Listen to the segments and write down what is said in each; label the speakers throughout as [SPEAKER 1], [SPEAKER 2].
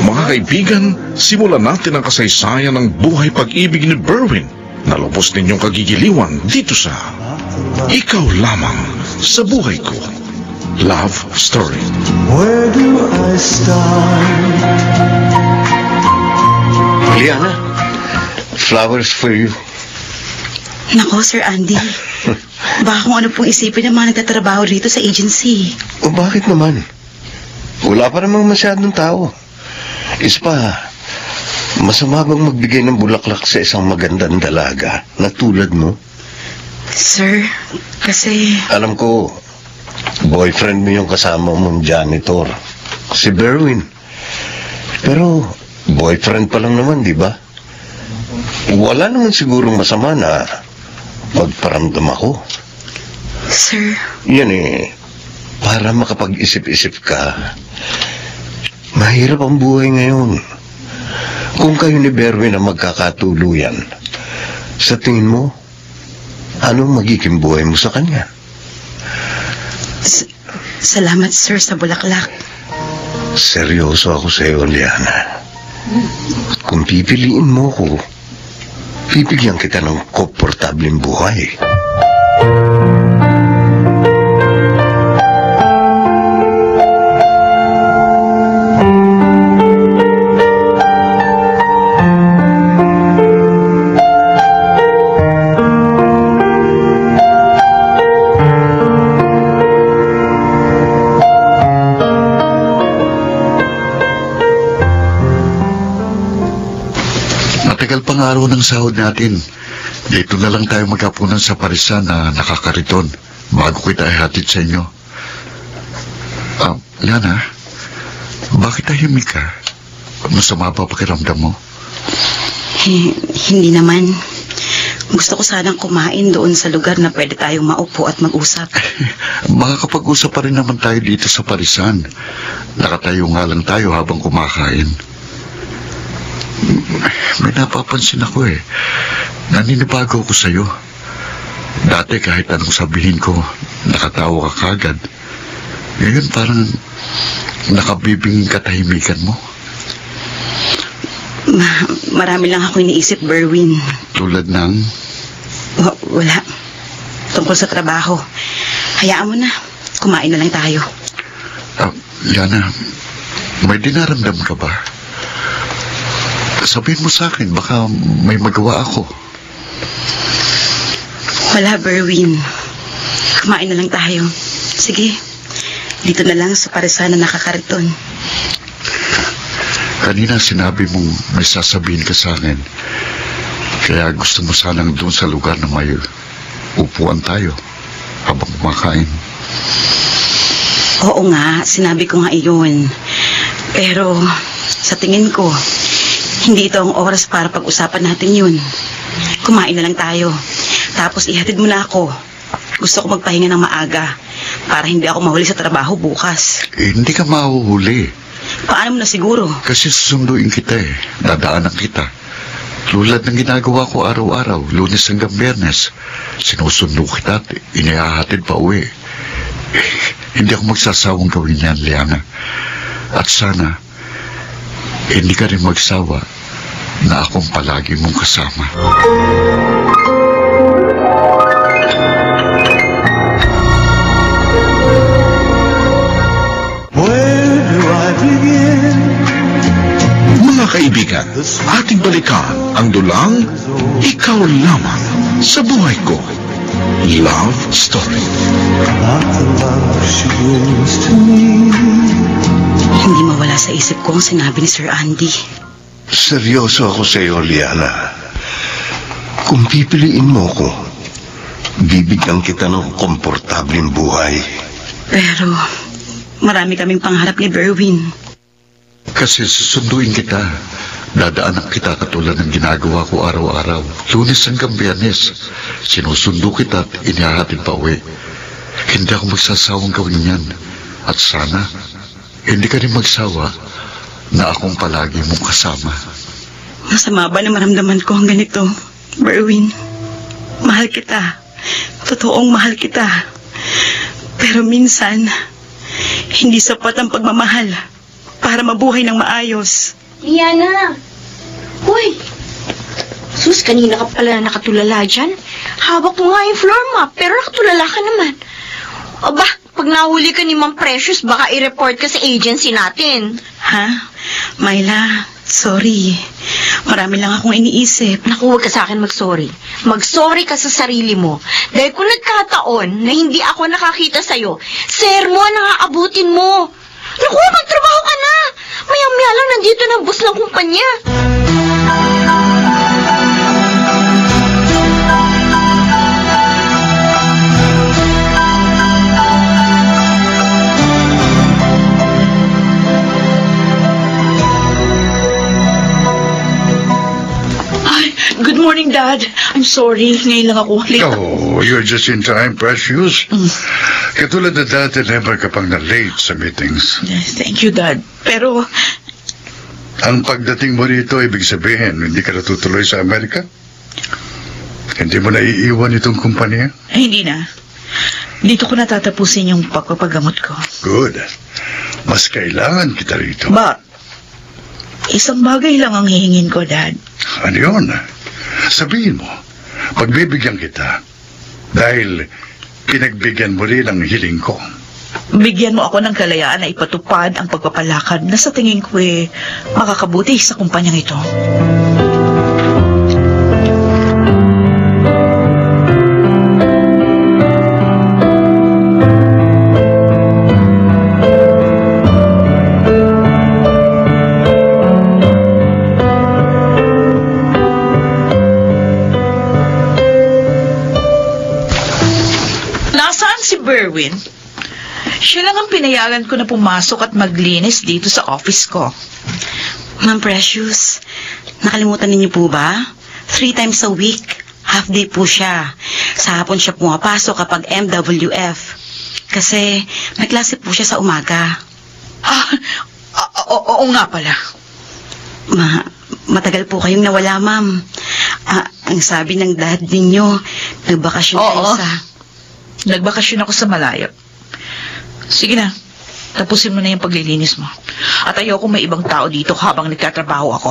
[SPEAKER 1] Mga kaibigan, simulan natin ang kasaysayan ng buhay pag-ibig ni Berwin na lubos ninyong kagigiliwan dito sa Ikaw Lamang sa Buhay Ko Love Story.
[SPEAKER 2] Where do I start?
[SPEAKER 3] Liana, flowers for you.
[SPEAKER 4] Nako, Sir Andy. Baka kung ano pong isipin ng mga nagtatrabaho rito sa agency.
[SPEAKER 3] O bakit naman? Wala pa namang masyadong tao. Isa pa, masama bang magbigay ng bulaklak sa isang magandang dalaga na tulad mo?
[SPEAKER 4] Sir, kasi...
[SPEAKER 3] Alam ko, boyfriend mo yung kasama mong janitor, si Berwin. Pero, boyfriend pa lang naman, di ba? Wala naman sigurong masama na magparamdam ako.
[SPEAKER 4] Sir...
[SPEAKER 3] Yan para makapag-isip-isip ka. Mahirap ang buhay ngayon. Kung kayo ni Berwin ang magkakatuluyan, sa tingin mo, anong magiging buhay mo sa kanya?
[SPEAKER 4] Salamat, sir, sa bulaklak.
[SPEAKER 3] Seryoso ako sa iyo, Liana. Kung pipiliin mo ko, bibigyan kita ng komportableng buhay.
[SPEAKER 5] Matagal pang araw ng sahod natin. Dito na lang tayo magkapunan sa parisan na nakakariton bago kita ihatid sa inyo. Liana, bakit tahimik ka? Masama ba pakiramdam mo?
[SPEAKER 4] Hindi naman. Gusto ko sanang kumain doon sa lugar na pwede tayong maupo at mag-usap.
[SPEAKER 5] Makakapag-usap pa rin naman tayo dito sa parisan. Nakatayo nga lang tayo habang kumakain. May napapansin ako Naninibago ko sa'yo. Dati kahit anong sabihin ko, nakatawa ka kagad. Ngayon parang nakabibing katahimikan mo.
[SPEAKER 4] Marami lang ako iniisip, Berwin.
[SPEAKER 5] Tulad ng?
[SPEAKER 4] Wala. Tungkol sa trabaho. Hayaan mo na. Kumain na lang tayo.
[SPEAKER 5] Liana, may dinaramdam ka ba? Sabihin mo sa akin, baka may magawa ako.
[SPEAKER 4] Wala, Berwin. Kumain na lang tayo. Sige, dito na lang sa parisan na nakakariton.
[SPEAKER 5] Kanina sinabi mong may sasabihin ka sa akin. Kaya gusto mo sanang doon sa lugar na may upuan tayo habang kumakain.
[SPEAKER 4] Oo nga, sinabi ko nga iyon. Pero sa tingin ko, hindi ito ang oras para pag-usapan natin yun. Kumain na lang tayo. Tapos ihatid mo na ako. Gusto ko magpahinga ng maaga para hindi ako mahuli sa trabaho bukas.
[SPEAKER 5] Hindi ka mahuhuli.
[SPEAKER 4] Paano mo na siguro?
[SPEAKER 5] Kasi susunduin kita Dadaanan kita. Tulad ng ginagawa ko araw-araw, Lunes hanggang Biyernes. Sinusundo kita at inihahatid pa uwi. Hindi ako magsasawang gawin yan, Liana. At sana, hindi ka rin magsawa na akong palagi mong kasama.
[SPEAKER 2] Where do I begin?
[SPEAKER 1] Mga kaibigan, ating balikan ang dulang Ikaw Lamang sa Buhay Ko Love Story.
[SPEAKER 2] Not the love she gives to me.
[SPEAKER 4] Hindi mawala sa isip ko ang sinabi ni Sir Andy.
[SPEAKER 3] Seryoso ako sa iyo, Liana. Kung pipiliin mo ko, bibigyan kita ng komportableng buhay.
[SPEAKER 4] Pero marami kaming pangarap ni Berwin.
[SPEAKER 5] Kasi susunduin kita. Dadaanan kita katulad ng ginagawa ko araw-araw. Lunes hanggang Biyernes. Sinusundo kita at inihahatid pa uwi. Hindi ako magsasawang gawin yan. At sana, hindi ka rin magsawa na akong palagi mong kasama.
[SPEAKER 4] Masama ba na maramdaman ko ang ganito, Berwin? Mahal kita. Totoong mahal kita. Pero minsan, hindi sapat ang pagmamahal para mabuhay ng maayos.
[SPEAKER 6] Liana! Uy! Sus, kanina ka pala nakatulala dyan. Hawak mo nga yung floor map, pero nakatulala ka naman. Aba, pag nahuli ka ni Ma'am Precious, baka i-report ka sa agency natin.
[SPEAKER 4] Ha? Myla, sorry. Marami lang akong iniisip.
[SPEAKER 6] Naku, huwag ka sa akin mag-sorry. Mag-sorry ka sa sarili mo. Dahil kung nagkataon na hindi ako nakakita sa'yo, sermon ang aabutin mo. Naku, magtrabaho ka na. Mayang-maya lang nandito ng boss ng kumpanya.
[SPEAKER 4] Good morning, Dad. I'm sorry. Ngayon lang ako late.
[SPEAKER 5] Oh, you're just in time, Precious. Katulad na dati, never ka pang na-late sa meetings.
[SPEAKER 4] Thank you, Dad. Pero,
[SPEAKER 5] Ang pagdating mo rito, ibig sabihin, hindi ka natutuloy sa Amerika? Hindi mo na iiwan itong kumpanya?
[SPEAKER 4] hindi na. Dito ko natatapusin yung pagpapagamot ko.
[SPEAKER 5] Good. Mas kailangan kita rito.
[SPEAKER 4] But, isang bagay lang ang hihingin ko, Dad.
[SPEAKER 5] Ano yun? Sabihin mo, pagbibigyan kita dahil pinagbigyan mo rin ang hiling ko.
[SPEAKER 4] Bigyan mo ako ng kalayaan na ipatupad ang pagpapalakad na sa tingin ko makakabuti sa kumpanyang ito. Nasaan si Berwin? Siya lang ang pinayagan ko na pumasok at maglinis dito sa office ko. Ma'am Precious, nakalimutan ninyo po ba? 3 times a week, half day po siya. Sa hapon siya pumapasok kapag MWF. Kasi may klase po siya sa umaga. Oo nga pala. Matagal po kayong nawala, ma'am. Ang sabi ng dad ninyo, nagbakasyon kayo sa... Nagbakasyon ako sa malayo. Sige na, tapusin mo na yung paglilinis mo. At ayoko may ibang tao dito habang nagtatrabaho ako.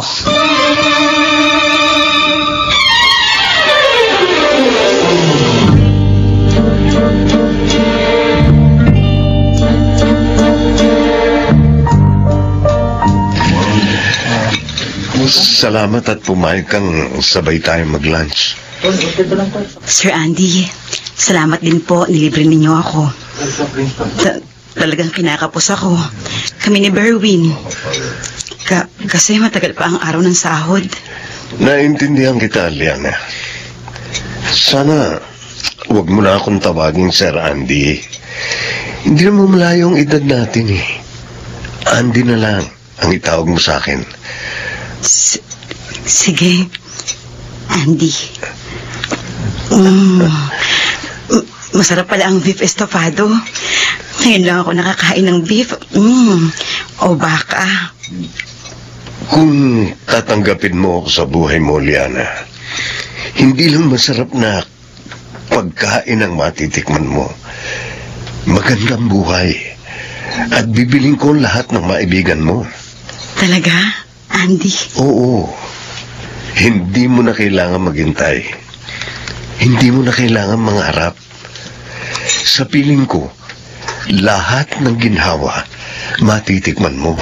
[SPEAKER 3] Salamat at pumayag kang sabay tayo mag-lunch.
[SPEAKER 4] Sir Andy, salamat din po, nilibre ninyo ako. Talagang kinakapos ako. Kami ni Berwin. Kasi matagal pa ang araw ng sahod.
[SPEAKER 3] Naintindihan kita, Liana. Sana huwag mo na akong tawagin Sir Andy. Hindi naman malayo ang edad natin eh. Andy na lang ang itawag mo sa akin.
[SPEAKER 4] Sige, Andy. Masarap pala ang beef estofado. Ngayon lang ako nakakain ng beef. O baka.
[SPEAKER 3] Kung tatanggapin mo ako sa buhay mo, Liana, hindi lang masarap na pagkain ang matitikman mo. Magandang buhay. At bibiling ko lahat ng maibigan mo.
[SPEAKER 4] Talaga, Andy?
[SPEAKER 3] Oo. Hindi mo na kailangan maghintay. Hindi mo na kailangan mangarap. Sa piling ko, lahat ng ginhawa, matitikman mo.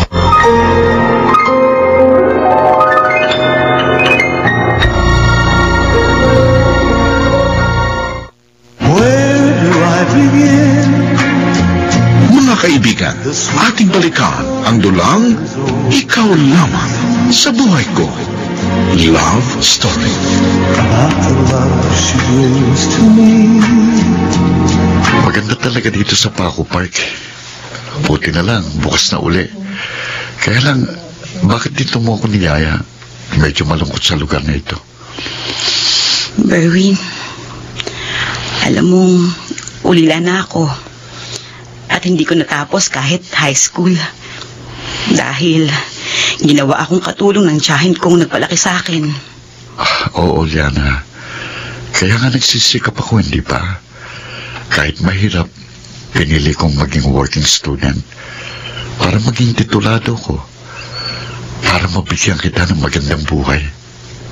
[SPEAKER 2] Where do I begin?
[SPEAKER 1] Mga kaibigan, ating balikan ang dulang Ikaw Lamang sa Buhay Ko. Love Story.
[SPEAKER 2] About the love she brings to me.
[SPEAKER 5] Maganda talaga dito sa Paco Park. Buti na lang, bukas na uli. Kaya lang, bakit dito mo ako niyaya? Medyo malungkot sa lugar na ito.
[SPEAKER 4] Berwin, alam mong ulila na ako. At hindi ko natapos kahit high school. Dahil ginawa akong katulong ng tiyahin kong nagpalaki sa akin.
[SPEAKER 5] Oo, Liana. Kaya nga nagsisikap ako, hindi ba? Kahit mahirap, Pinili kong maging working student para maging titulado ko. Para mabigyan kita ng magandang buhay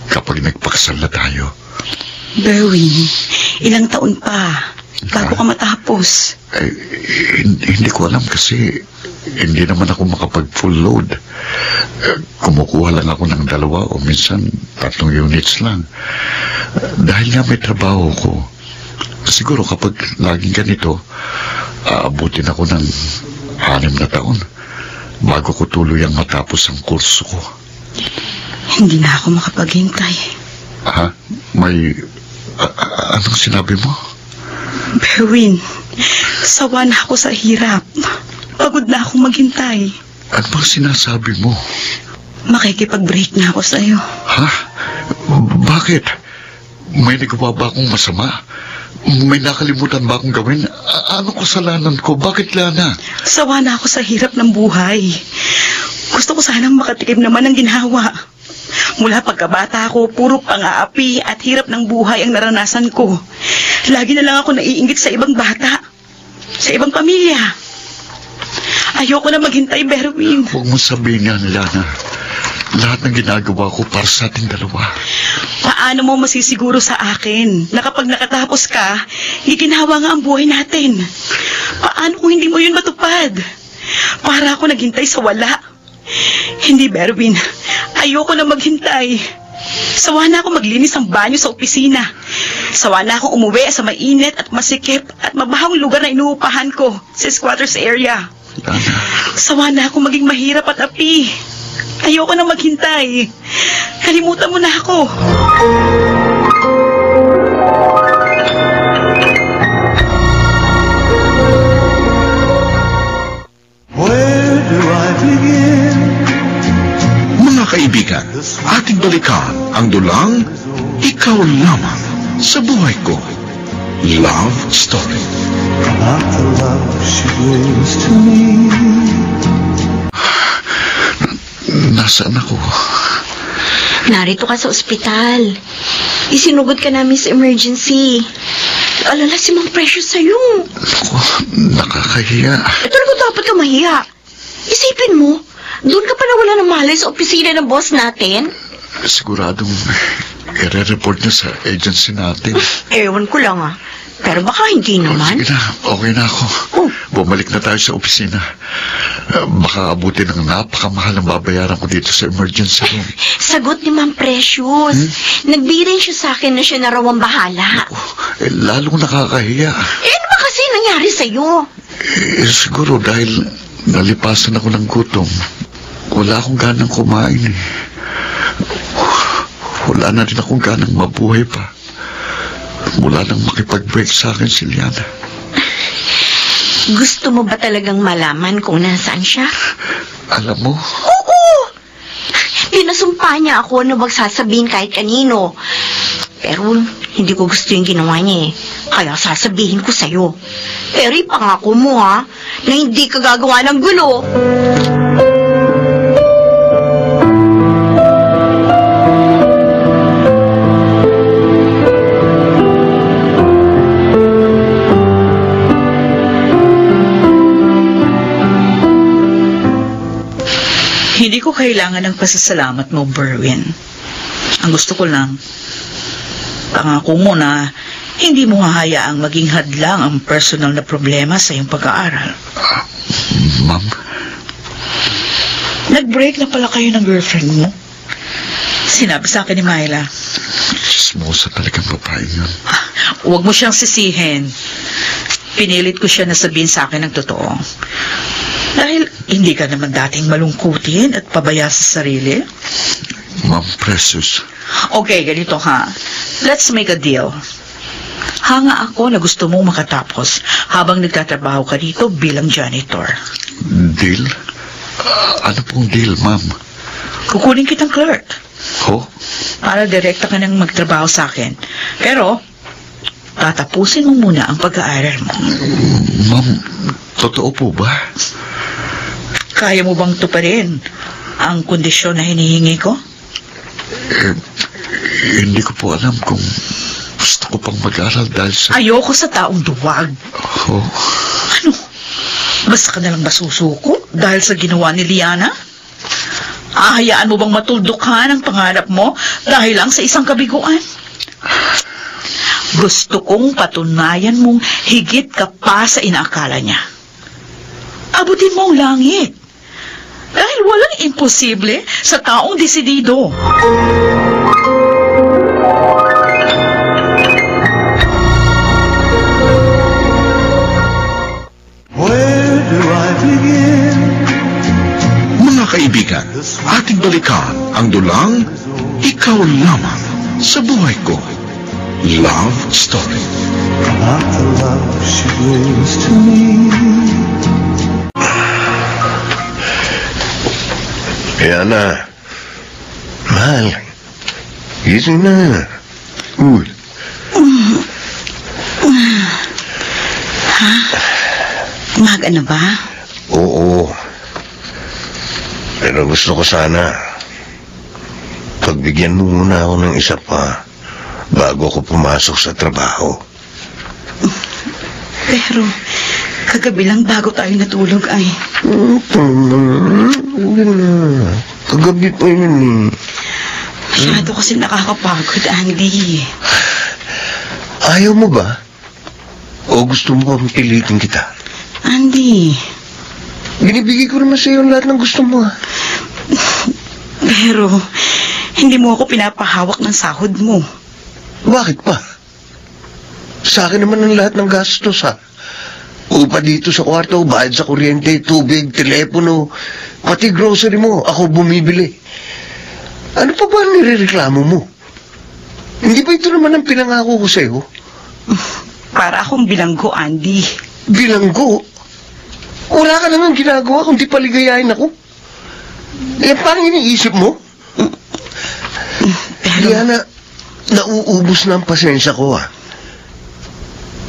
[SPEAKER 5] kapag nagpakasal na tayo.
[SPEAKER 4] Berwin, ilang taon pa bago ka matapos.
[SPEAKER 5] Hindi ko alam kasi hindi naman ako makapag-full load. Kumukuha lang ako ng 2 o minsan 3 units lang. Dahil nga may trabaho ko, siguro kapag laging ganito, aabutin ako ng 6 na taon bago ko tuluyang matapos ang kurso ko.
[SPEAKER 4] Hindi na ako makapaghintay.
[SPEAKER 5] Ha? Anong sinabi mo?
[SPEAKER 4] Berwin, sawa na ako sa hirap. Pagod na akong maghintay.
[SPEAKER 5] Ano bang sinasabi mo?
[SPEAKER 4] Makikipag-break na ako sa'yo.
[SPEAKER 5] Ha? Bakit? May nagawa ba akong masama? May nakalimutan ba akong gawin? Ano kasalanan ko? Bakit, Lana?
[SPEAKER 4] Sawa na ako sa hirap ng buhay. Gusto ko sanang makatikim naman ng ginhawa. Mula pagkabata ko, puro pang-aapi at hirap ng buhay ang naranasan ko. Lagi na lang ako naiinggit sa ibang bata, sa ibang pamilya. Ayoko na maghintay, Berwin.
[SPEAKER 5] Huwag mo sabihin yan, Lana. Lahat ng ginagawa ko para sa ating 2.
[SPEAKER 4] Paano mo masisiguro sa akin na kapag nakatapos ka, iginhawa nga ang buhay natin? Paano kung hindi mo yun matupad? Para ako naghintay sa wala. Hindi, Berwin. Ayoko na maghintay. Sawa na ako maglinis ng banyo sa opisina. Sawa na akong umuwi sa mainit at masikip at mabahong lugar na inuupahan ko sa squatters area.
[SPEAKER 5] Lana.
[SPEAKER 4] Sawa na akong maging mahirap at api. Ayoko na maghintay. Kalimutan mo na ako.
[SPEAKER 2] Where do I begin?
[SPEAKER 1] Mga kaibigan, ating balikan ang dulang Ikaw Lamang sa Buhay Ko. Love Story.
[SPEAKER 2] About the love she brings to me.
[SPEAKER 5] Nasaan ako?
[SPEAKER 6] Narito ka sa ospital. Isinugod ka namin sa emergency. Alala si Mang Precious sa'yo.
[SPEAKER 5] Ako, nakakahiya.
[SPEAKER 6] Talaga dapat ka mahiya. Isipin mo, doon ka pa nawala ng malay sa opisina ng boss natin.
[SPEAKER 5] Siguradong i-report niya sa agency natin.
[SPEAKER 6] Ewan ko lang Pero baka hindi naman.
[SPEAKER 5] Sige na, okay na ako.
[SPEAKER 6] Oh.
[SPEAKER 5] Bumalik na tayo sa opisina. Baka abutin ng napakamahal ang babayaran ko dito sa emergency room.
[SPEAKER 6] Sagot ni Ma'am Precious. Nagbirin siya sa akin na siya na raw ang bahala.
[SPEAKER 5] Lalong nakakahiya.
[SPEAKER 6] Ano ba kasi nangyari sa'yo?
[SPEAKER 5] Siguro dahil nalipasan ako ng gutom. Wala akong ganang kumain Wala na rin akong ganang mabuhay pa. Mula nang makipag-break sa akin si Liana.
[SPEAKER 6] Gusto mo ba talagang malaman kung nasaan siya?
[SPEAKER 5] Alam mo?
[SPEAKER 6] Oo! Pinasumpa niya ako na wag sasabihin kahit kanino. Pero hindi ko gusto yung ginawa niya Kaya sasabihin ko sa'yo. Pero ipangako mo na hindi ka gagawa ng gulo.
[SPEAKER 4] Hindi ko kailangan ng pasasalamat mo, Berwin. Ang gusto ko lang, pangako mo na hindi mo hahayaang maging hadlang ang personal na problema sa iyong pag-aaral.
[SPEAKER 5] Ma'am?
[SPEAKER 4] Nag-break na pala kayo ng girlfriend mo? Sinabi sa akin ni Myla.
[SPEAKER 5] Chismosa talagang babae yun.
[SPEAKER 4] Huwag mo siyang sisihin. Pinilit ko siya na sabihin sa akin ng totoo. Dahil hindi ka naman dating malungkutin at pabaya sa sarili.
[SPEAKER 5] Ma'am Precious.
[SPEAKER 4] Okay, ganito Let's make a deal. Hanga ako na gusto mong makatapos habang nagtatrabaho ka dito bilang janitor.
[SPEAKER 5] Deal? Ano pong deal, ma'am?
[SPEAKER 4] Kukunin kitang clerk.
[SPEAKER 5] Ho?
[SPEAKER 4] Para direkta ka nang magtrabaho sa akin. Pero, tatapusin mo muna ang pag-aaral mo.
[SPEAKER 5] Ma'am, totoo po ba?
[SPEAKER 4] Kaya mo bang tuparin ang kondisyon na hinihingi ko?
[SPEAKER 5] Hindi ko po alam kung gusto ko pang mag-aral dahil sa...
[SPEAKER 4] Ayoko sa taong duwag.
[SPEAKER 5] Oh.
[SPEAKER 7] Ano? Basta ka nalang masusuko dahil sa ginawa ni Liana? Ahayaan mo bang matuldukan ang pangarap mo dahil lang sa isang kabiguan? Gusto kong patunayan mong higit ka pa sa inaakala niya. Abutin mo ang langit. Dahil walang imposible sa taong desidido.
[SPEAKER 2] Where do I begin?
[SPEAKER 1] Mga kaibigan, ating balikan ang dulang Ikaw Lamang sa Buhay Ko. Love Story.
[SPEAKER 2] Not the love she brings to me.
[SPEAKER 3] Kaya na. Mahal. Gising na. Uy.
[SPEAKER 4] Umaga na ba?
[SPEAKER 3] Oo. Pero gusto ko sana pagbigyan mo muna ako ng isa pa bago ako pumasok sa trabaho.
[SPEAKER 4] Pero, kagabi lang bago tayo natulog ay...
[SPEAKER 3] Hindi na. Kagabi pa yun eh.
[SPEAKER 4] Masyado kasi nakakapagod, Andy.
[SPEAKER 3] Ayaw mo ba? O gusto mo bang pilitin kita?
[SPEAKER 4] Andy.
[SPEAKER 3] Binibigay ko naman sa'yo lahat ng gusto mo.
[SPEAKER 4] Pero, hindi mo ako pinapahawak ng sahod mo.
[SPEAKER 3] Bakit pa? Sa akin naman ang lahat ng gastos ha. Upa dito sa kwarto, bayad sa kuryente, tubig, telepono, pati grocery mo, ako bumibili. Ano pa ba ang nirereklamo mo? Hindi ba ito naman ang pinangako ko sa'yo?
[SPEAKER 4] Para akong bilanggo, Andy.
[SPEAKER 3] Bilanggo? Wala ka naman ginagawa kundi paligayahin ako. Eh, parang iniisip mo?
[SPEAKER 4] Pero...
[SPEAKER 3] Diana, nauubos na ang pasensya ko ha.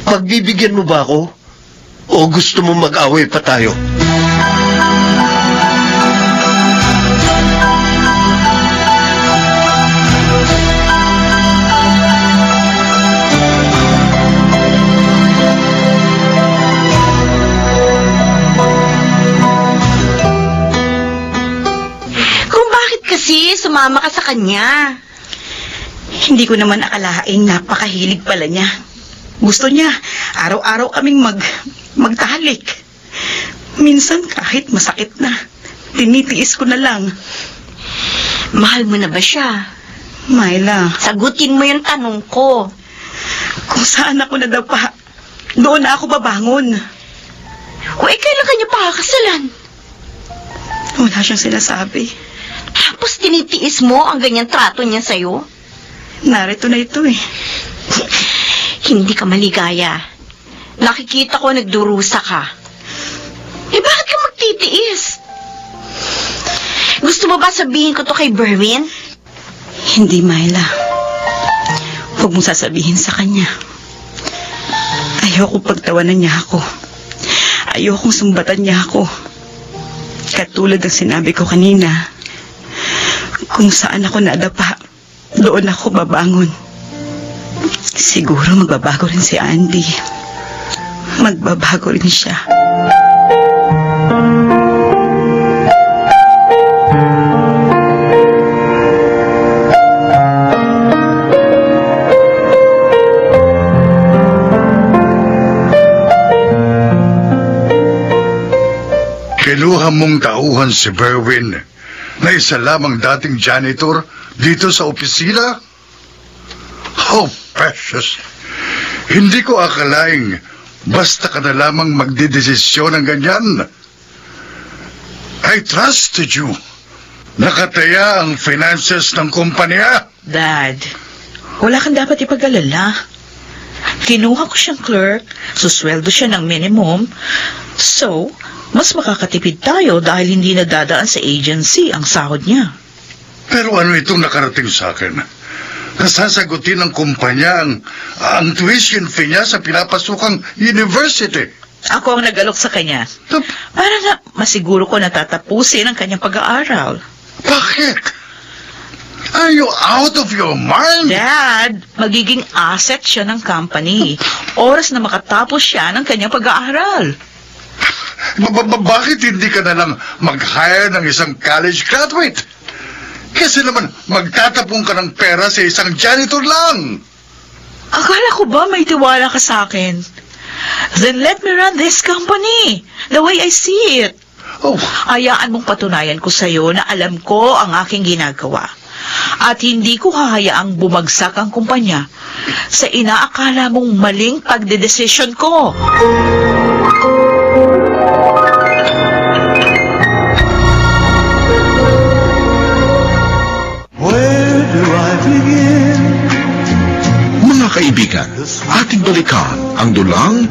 [SPEAKER 3] Pagbibigyan mo ba ako? O gusto mo mag-away pa tayo?
[SPEAKER 6] Kung bakit kasi sumama ka sa kanya?
[SPEAKER 4] Hindi ko naman akalaing napakahilig pala niya. Gusto niya, araw-araw kaming magtalik. Minsan kahit masakit na, tinitiis ko na lang.
[SPEAKER 6] Mahal mo na ba siya?
[SPEAKER 4] Myla,
[SPEAKER 6] Sagutin mo yung tanong ko.
[SPEAKER 4] kung saan ako nadapa, doon na ako babangon.
[SPEAKER 6] O kailan kanya pakakasalan?
[SPEAKER 4] Wala siyang sinasabi.
[SPEAKER 6] Tapos tinitiis mo ang ganyan trato niya sa'yo?
[SPEAKER 4] Narito na ito eh.
[SPEAKER 6] Hindi ka maligaya. Nakikita ko nagdurusa ka. Eh bakit ka magtitiis? Gusto mo ba sabihin ko to kay Berwin?
[SPEAKER 4] Hindi, Myla. Huwag mong sasabihin sa kanya. Ayokong pagtawanan niya ako. Ayokong sumbatan niya ako. Katulad ng sinabi ko kanina, kung saan ako nadapa, doon ako babangon. Siguro magbabago rin si Andy. Magbabago rin siya.
[SPEAKER 8] Kinuha mong tauhan si Berwin na isa lamang dating janitor dito sa opisina? Oh, precious. Hindi ko akalaing basta ka na lamang magdidesisyon ng ganyan. I trusted you. Nakataya ang finances ng kumpanya.
[SPEAKER 7] Dad, wala kang dapat ipag-alala. Kinuha ko siyang clerk, susweldo siya ng minimum. So, mas makakatipid tayo dahil hindi nadadaan sa agency ang sahod niya.
[SPEAKER 8] Pero ano itong nakarating sa akin? Nasasagutin ng kumpanya ang tuition fee niya sa pinapasukang university.
[SPEAKER 7] Ako ang nag-alok sa kanya. Para na masiguro ko natatapusin ang kanyang pag-aaral.
[SPEAKER 8] Bakit? Are you out of your mind?
[SPEAKER 7] Dad, magiging asset siya ng company. Oras na makatapos siya ng kanyang pag-aaral.
[SPEAKER 8] Bakit hindi ka na lang mag-hire ng isang college graduate? Kasi naman, magtatapong ka ng pera sa isang janitor lang.
[SPEAKER 7] Akala ko ba may tiwala ka sa akin? Then let me run this company the way I see it.
[SPEAKER 8] Oh,
[SPEAKER 7] Hayaan mong patunayan ko sa'yo na alam ko ang aking ginagawa. At hindi ko hahayaang bumagsak ang kumpanya sa inaakala mong maling pagdedesisyon ko.
[SPEAKER 2] Where do I begin?
[SPEAKER 1] Mga kaibigan, ating balikan ang dulang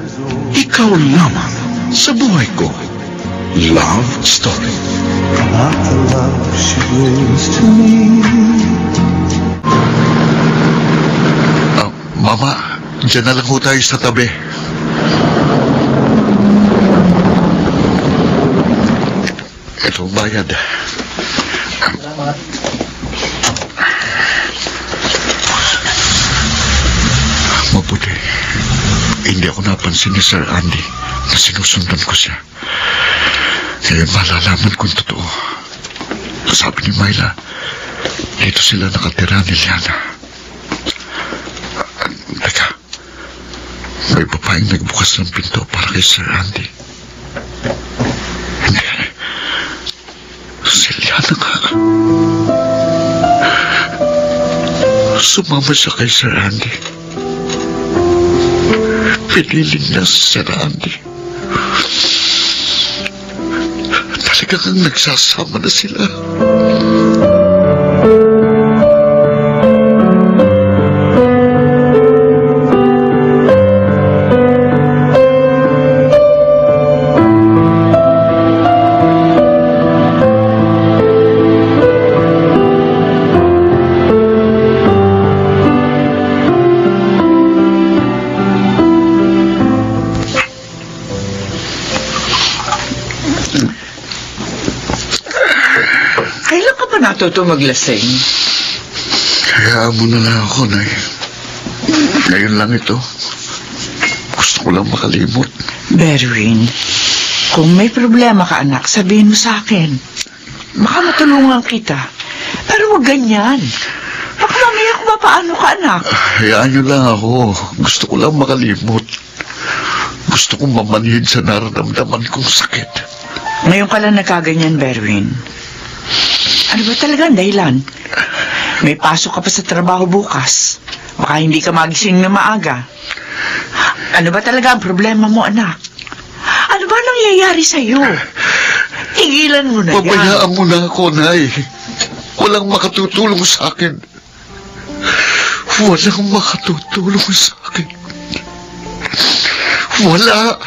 [SPEAKER 1] Ikaw Lamang sa Buhay Ko. Love Story.
[SPEAKER 2] Not the love she brings to me.
[SPEAKER 5] Mama, dyan na lang ho tayo sa tabi. Ito ang bayad. Mabuti. Hindi ako napansin ni Sir Andy na sinusundan ko siya. Ngayon malalaman kung totoo. Sabi ni Myla, dito sila nakatira ni Liana. Teka, may babaeng nagbukas ng pinto para kay Sir Andy. Hindi. Si Liana nga. Sumama siya kay Sir Andy. Piniling na si Sir Andy. Talagang nagsasama na sila.
[SPEAKER 9] Natuto maglasing.
[SPEAKER 5] Kaya mo na lang ako, Nay. Ngayon lang ito. Gusto ko lang makalimot.
[SPEAKER 9] Berwin, kung may problema ka, anak, sabihin mo sa akin. Baka matulungan kita. Pero wag ganyan. Baka mamaya kung paano ka, anak.
[SPEAKER 5] Hayaan niyo lang ako. Gusto ko lang makalimot. Gusto kong mamanhid sa nararamdaman kong sakit.
[SPEAKER 9] Ngayon ka lang nagkaganyan, Berwin. Ano ba talaga ang dahilan? May pasok ka pa sa trabaho bukas. Baka hindi ka magising na maaga. Ano ba talaga ang problema mo, anak? Ano ba nangyayari sa'yo? Tigilan mo na yan.
[SPEAKER 5] Pabayaan mo na ako, Nay. Walang makatutulong sa akin. Walang makatutulong sa akin. Wala.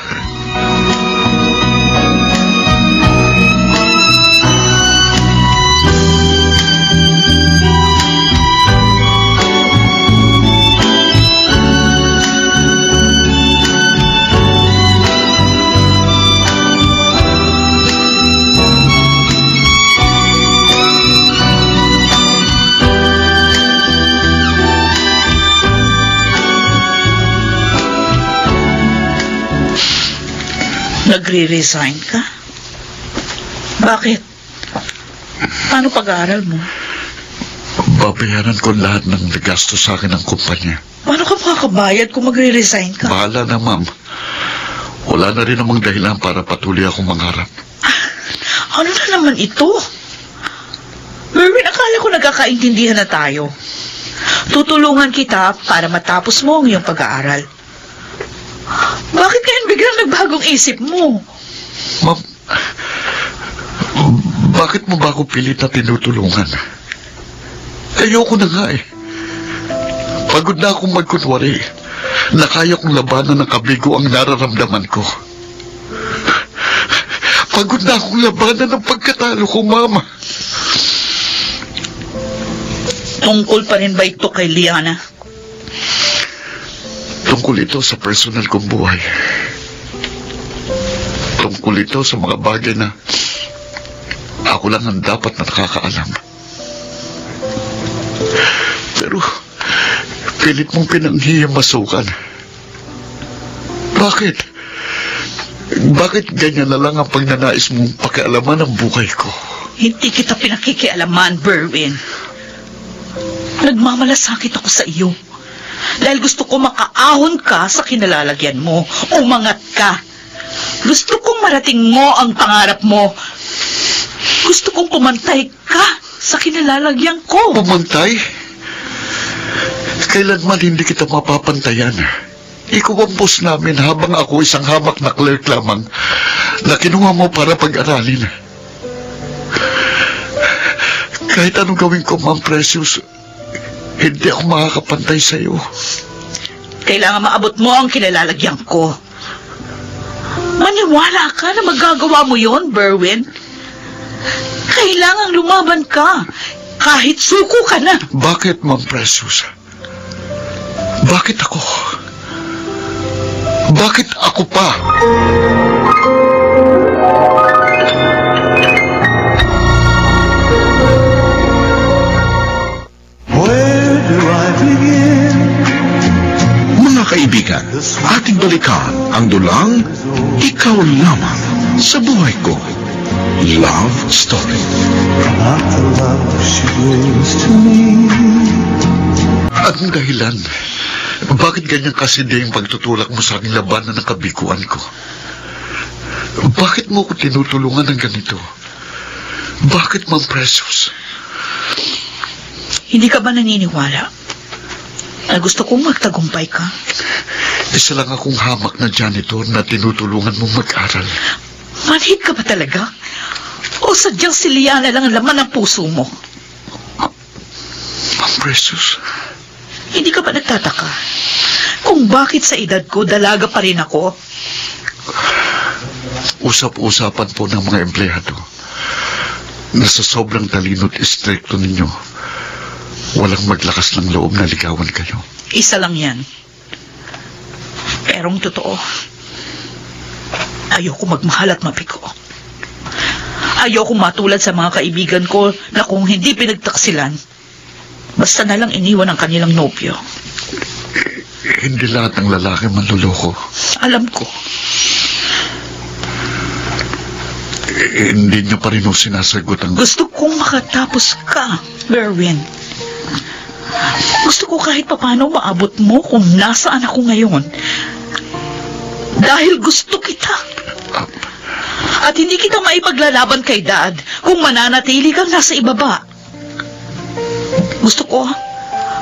[SPEAKER 7] Nagre-resign ka? Bakit? Paano pag-aaral mo?
[SPEAKER 5] Babayaran ko lahat ng gasto sa akin ng kumpanya.
[SPEAKER 7] Paano ka makakabayad kung magre-resign ka?
[SPEAKER 5] Bahala na, Ma'am. Wala na rin namang dahilan para patuloy akong mangarap.
[SPEAKER 7] Ano na naman ito? Merwin, akala ko nagkakaintindihan na tayo. Tutulungan kita para matapos mo ang iyong pag-aaral. Bakit ngayon biglang nagbagong isip mo?
[SPEAKER 5] Ma'am, bakit mo ba ako pilit na tinutulungan? Ayoko na nga eh. Pagod na akong magkunwari na kaya kong labanan ng kabigo ang nararamdaman ko. Pagod na akong labanan ng pagkatalo ko, Mama.
[SPEAKER 7] Tungkol pa rin ba ito kay Liana?
[SPEAKER 5] Tungkol ito sa personal kong buhay. Tungkol ito sa mga bagay na ako lang ang dapat na nakakaalam. Pero, pilit mong pinanghihimasukan. Bakit? Bakit ganyan na lang ang pagnanais mong pakialaman ng buhay ko?
[SPEAKER 7] Hindi kita pinakikialaman, Berwin. Nagmamalasakit ako sa iyo. Dahil gusto ko makaahon ka sa kinalalagyan mo. Umangat ka. Gusto kong marating mo ang pangarap mo. Gusto kong pumantay ka sa kinalalagyan ko.
[SPEAKER 5] Pumantay? Kailanman hindi kita mapapantayan. Ikaw ang boss namin habang ako isang hamak na clerk lamang na kinuha mo para pag-aralin. Kahit anong gawin ko, Ma'am Precious, hindi ako makakapantay sa iyo.
[SPEAKER 7] Kailangan maabot mo ang kinalalagyan ko. Maniwala ka na magagawa mo yon, Berwin. Kailangang lumaban ka. Kahit suko ka na.
[SPEAKER 5] Bakit, Ma'am Precious? Bakit ako? Bakit ako pa?
[SPEAKER 2] Where do I begin?
[SPEAKER 1] Mga kaibigan, ating balikan ang dulang Ikaw Lamang sa Buhay Ko. Love Story.
[SPEAKER 2] Not the love she brings to me.
[SPEAKER 5] Anong dahilan? Bakit ganyan kasindi ang pagtutulak mo sa aking labanan ng kabiguan ko? Bakit mo ko tinutulungan ng ganito? Bakit, Ma'am Precious?
[SPEAKER 7] Hindi ka ba naniniwala na gusto kong magtagumpay ka?
[SPEAKER 5] Isa lang akong hamak na janitor na tinutulungan mong mag-aral.
[SPEAKER 7] Manhid ka ba talaga? O sadyang si Liana lang ang laman ng puso mo?
[SPEAKER 5] Ma'am Precious?
[SPEAKER 7] Hindi ka ba nagtataka kung bakit sa edad ko dalaga pa rin ako?
[SPEAKER 5] Usap-usapan po ng mga empleyado na sa sobrang talino't istrikto ninyo, walang maglakas ng loob na ligawan kayo.
[SPEAKER 7] Isa lang yan. Pero ang totoo, ayoko magmahal at mapiko. Ayoko matulad sa mga kaibigan ko na kung hindi pinagtaksilan, basta na lang iniwan ang kanilang nobyo.
[SPEAKER 5] Hindi lahat ng lalaki manluloko.
[SPEAKER 7] Alam ko.
[SPEAKER 5] Hindi niyo pa rin sinasagot ang...
[SPEAKER 7] Gusto kong makatapos ka, Berwin. Gusto ko kahit papano maabot mo kung nasaan ako ngayon. Dahil gusto kita. At hindi kita maipaglalaban kay Dad kung mananatili kang nasa ibaba. Gusto ko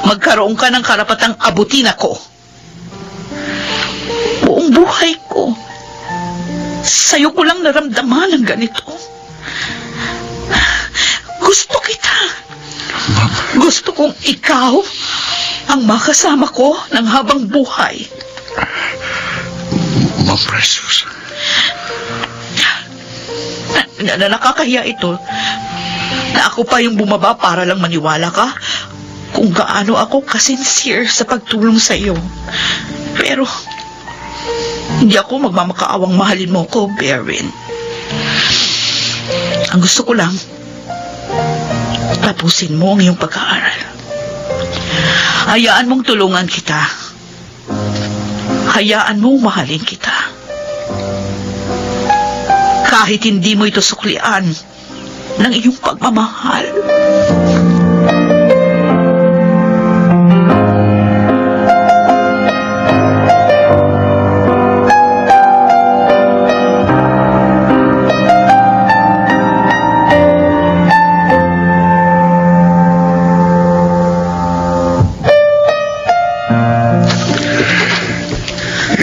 [SPEAKER 7] magkaroon ka ng karapatang abutin ako. Buong buhay ko, sa'yo ko lang naramdaman ang ganito. Gusto kita.
[SPEAKER 5] Ma'am.
[SPEAKER 7] Gusto kong ikaw ang makasama ko ng habang buhay.
[SPEAKER 5] Ma'am Precious.
[SPEAKER 7] Nakakahiya ito na ako pa yung bumaba para lang maniwala ka kung gaano ako kasincere sa pagtulong sa iyo. Pero hindi ako magmamakaawang mahalin mo ko, Berwin. Ang gusto ko lang, tapusin mo ang iyong pag-aaral. Hayaan mong tulungan kita. Hayaan mong mahalin kita. Kahit hindi mo ito suklian ng iyong pagmamahal.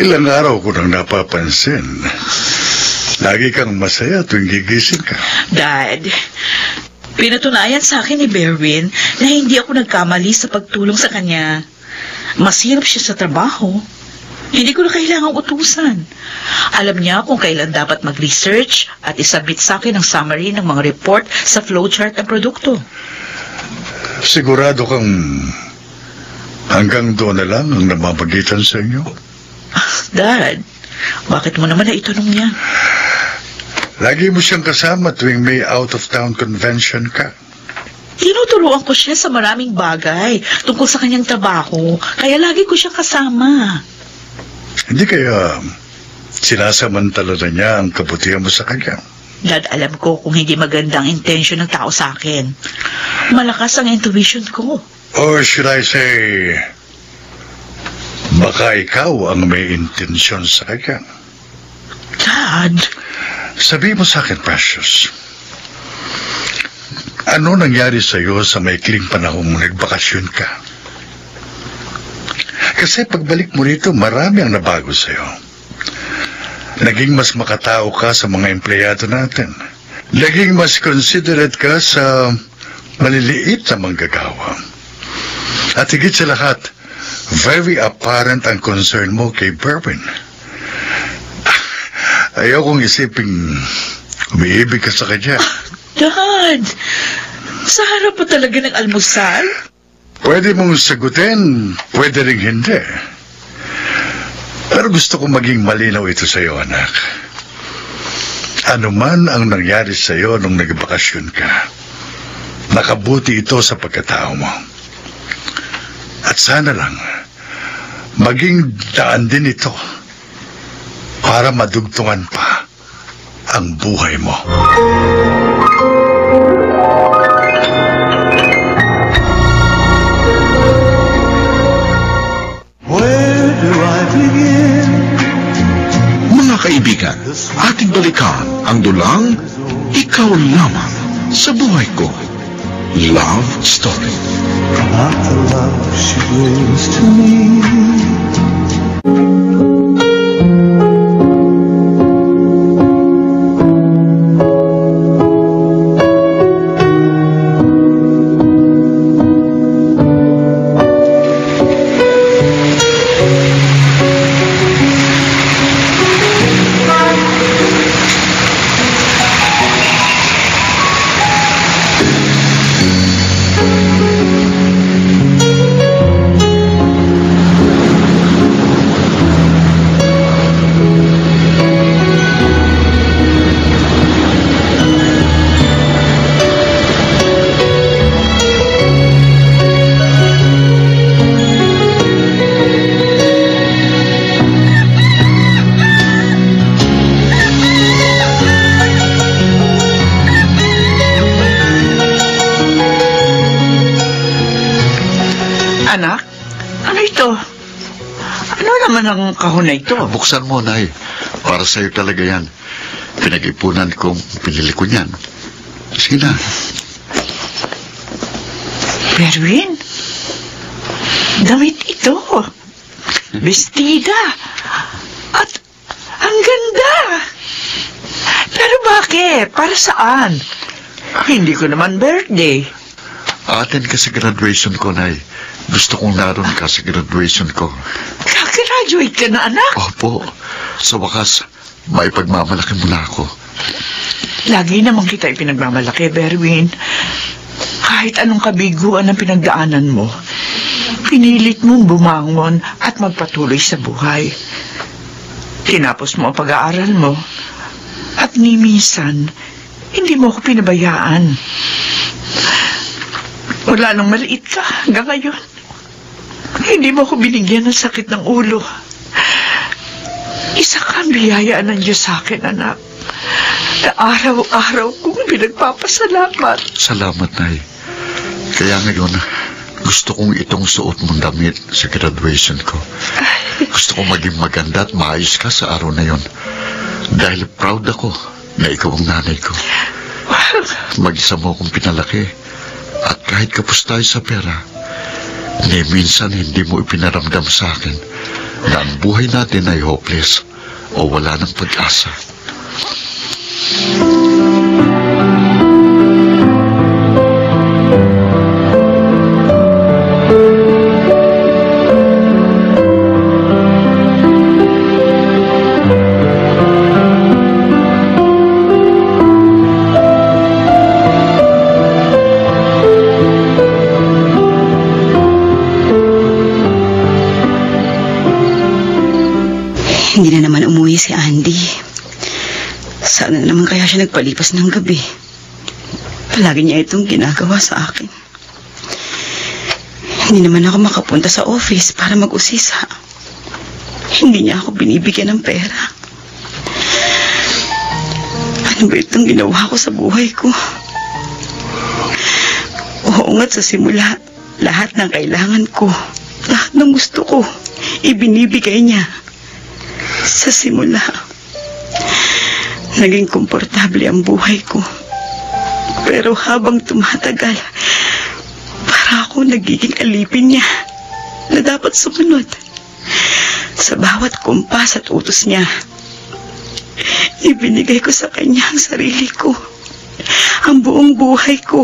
[SPEAKER 8] Ilang araw ko nang napapansin. Lagi kang masaya tuwing gigising ka.
[SPEAKER 7] Dad, pinatunayan sa akin ni Berwin na hindi ako nagkamali sa pagtulong sa kanya. Masirap siya sa trabaho. Hindi ko na kailangang utusan. Alam niya kung kailan dapat mag-research at isabit sa akin ang summary ng mga report sa flowchart ng produkto.
[SPEAKER 8] Sigurado kang hanggang doon na lang ang namamagitan sa inyo?
[SPEAKER 7] Dad, bakit mo naman naitanong yan?
[SPEAKER 8] Lagi mo siyang kasama tuwing may out-of-town convention ka.
[SPEAKER 7] Tinuturuan ko siya sa maraming bagay tungkol sa kanyang trabaho, kaya lagi ko siya kasama.
[SPEAKER 8] Hindi kaya sinasamantala na niya ang kabutihan mo sa kanya?
[SPEAKER 7] Dad, alam ko kung hindi magandang intensyon ng tao sa akin. Malakas ang intuition ko.
[SPEAKER 8] Or should I say, baka ikaw ang may intensyon sa kanya?
[SPEAKER 7] Dad,
[SPEAKER 8] Sabi mo sa akin, Precious, ano nangyari sa iyo sa maikling panahon mo nagbakasyon ka? Kasi pagbalik mo rito, marami ang nabago sa iyo. Naging mas makatao ka sa mga empleyado natin. Naging mas considerate ka sa maliliit na manggagawa. At higit sa lahat, very apparent ang concern mo kay Berwin. Ayaw kong isiping umiibig ka sa kanya.
[SPEAKER 7] Dad, sa harap pa talaga ng almusal?
[SPEAKER 8] Pwede mong sagutin, pwede ring hindi. Pero gusto kong maging malinaw ito sa iyo, anak. Ano man ang nangyari sa iyo nung nagbakasyon ka, nakabuti ito sa pagkatao mo. At sana lang, maging daan din ito para madugtungan pa ang buhay mo.
[SPEAKER 2] Where do I begin?
[SPEAKER 1] Mga kaibigan, ating balikan ang dulang Ikaw Lamang sa Buhay Ko. Love Story.
[SPEAKER 2] Not the love she brings to me.
[SPEAKER 9] Anak, ano ito? Ano naman ang kahon na ito?
[SPEAKER 5] Buksan mo, Nay. Para sa'yo talaga yan. Pinag-ipunan kong pinili ko niyan. Sige na.
[SPEAKER 9] Berwin, damit ito. Bestida. At ang ganda. Pero bakit? Para saan? Hindi ko naman birthday.
[SPEAKER 5] Atin ka sa graduation ko, Nay. Gusto kong naroon ka sa graduation ko.
[SPEAKER 9] Kagraduate ka na, anak?
[SPEAKER 5] Opo. Sa wakas, may pagmamalaki mo na ako.
[SPEAKER 9] Lagi naman kita ipinagmamalaki, Berwin. Kahit anong kabiguan ang pinagdaanan mo, pinilit mong bumangon at magpatuloy sa buhay. Tinapos mo ang pag-aaral mo, at ni minsan, hindi mo ako pinabayaan. Wala nang maliit ka hanggang ngayon. Hindi mo ako binigyan ng sakit ng ulo. Isa kang biyayaan ng Diyos sa akin, anak. Na araw-araw kong pinagpapasalamat.
[SPEAKER 5] Salamat, Nay. Kaya ngayon, gusto kong itong suot mong damit sa graduation ko. Gusto kong maging maganda at maayos ka sa araw na yon. Dahil proud ako na ikaw ang nanay ko. Mag-isa mo akong pinalaki. At kahit kapos tayo sa pera, ni minsan hindi mo ipinaramdam sa akin na ang buhay natin ay hopeless o wala ng pag-asa.
[SPEAKER 4] Hindi na naman umuwi si Andy. Sana naman kaya siya nagpalipas ng gabi. Palagi niya itong ginagawa sa akin. Hindi naman ako makapunta sa office para mag-usisa. Hindi niya ako binibigyan ng pera. Ano ba itong ginawa ko sa buhay ko? Oo nga't sa simula, lahat ng kailangan ko, lahat ng gusto ko, ibinibigay niya. Sa simula, naging komportable ang buhay ko. Pero habang tumatagal, para ako nagiging alipin niya na dapat sumunod sa bawat kumpas at utos niya. Ibinigay ko sa kanya ang sarili ko, ang buong buhay ko.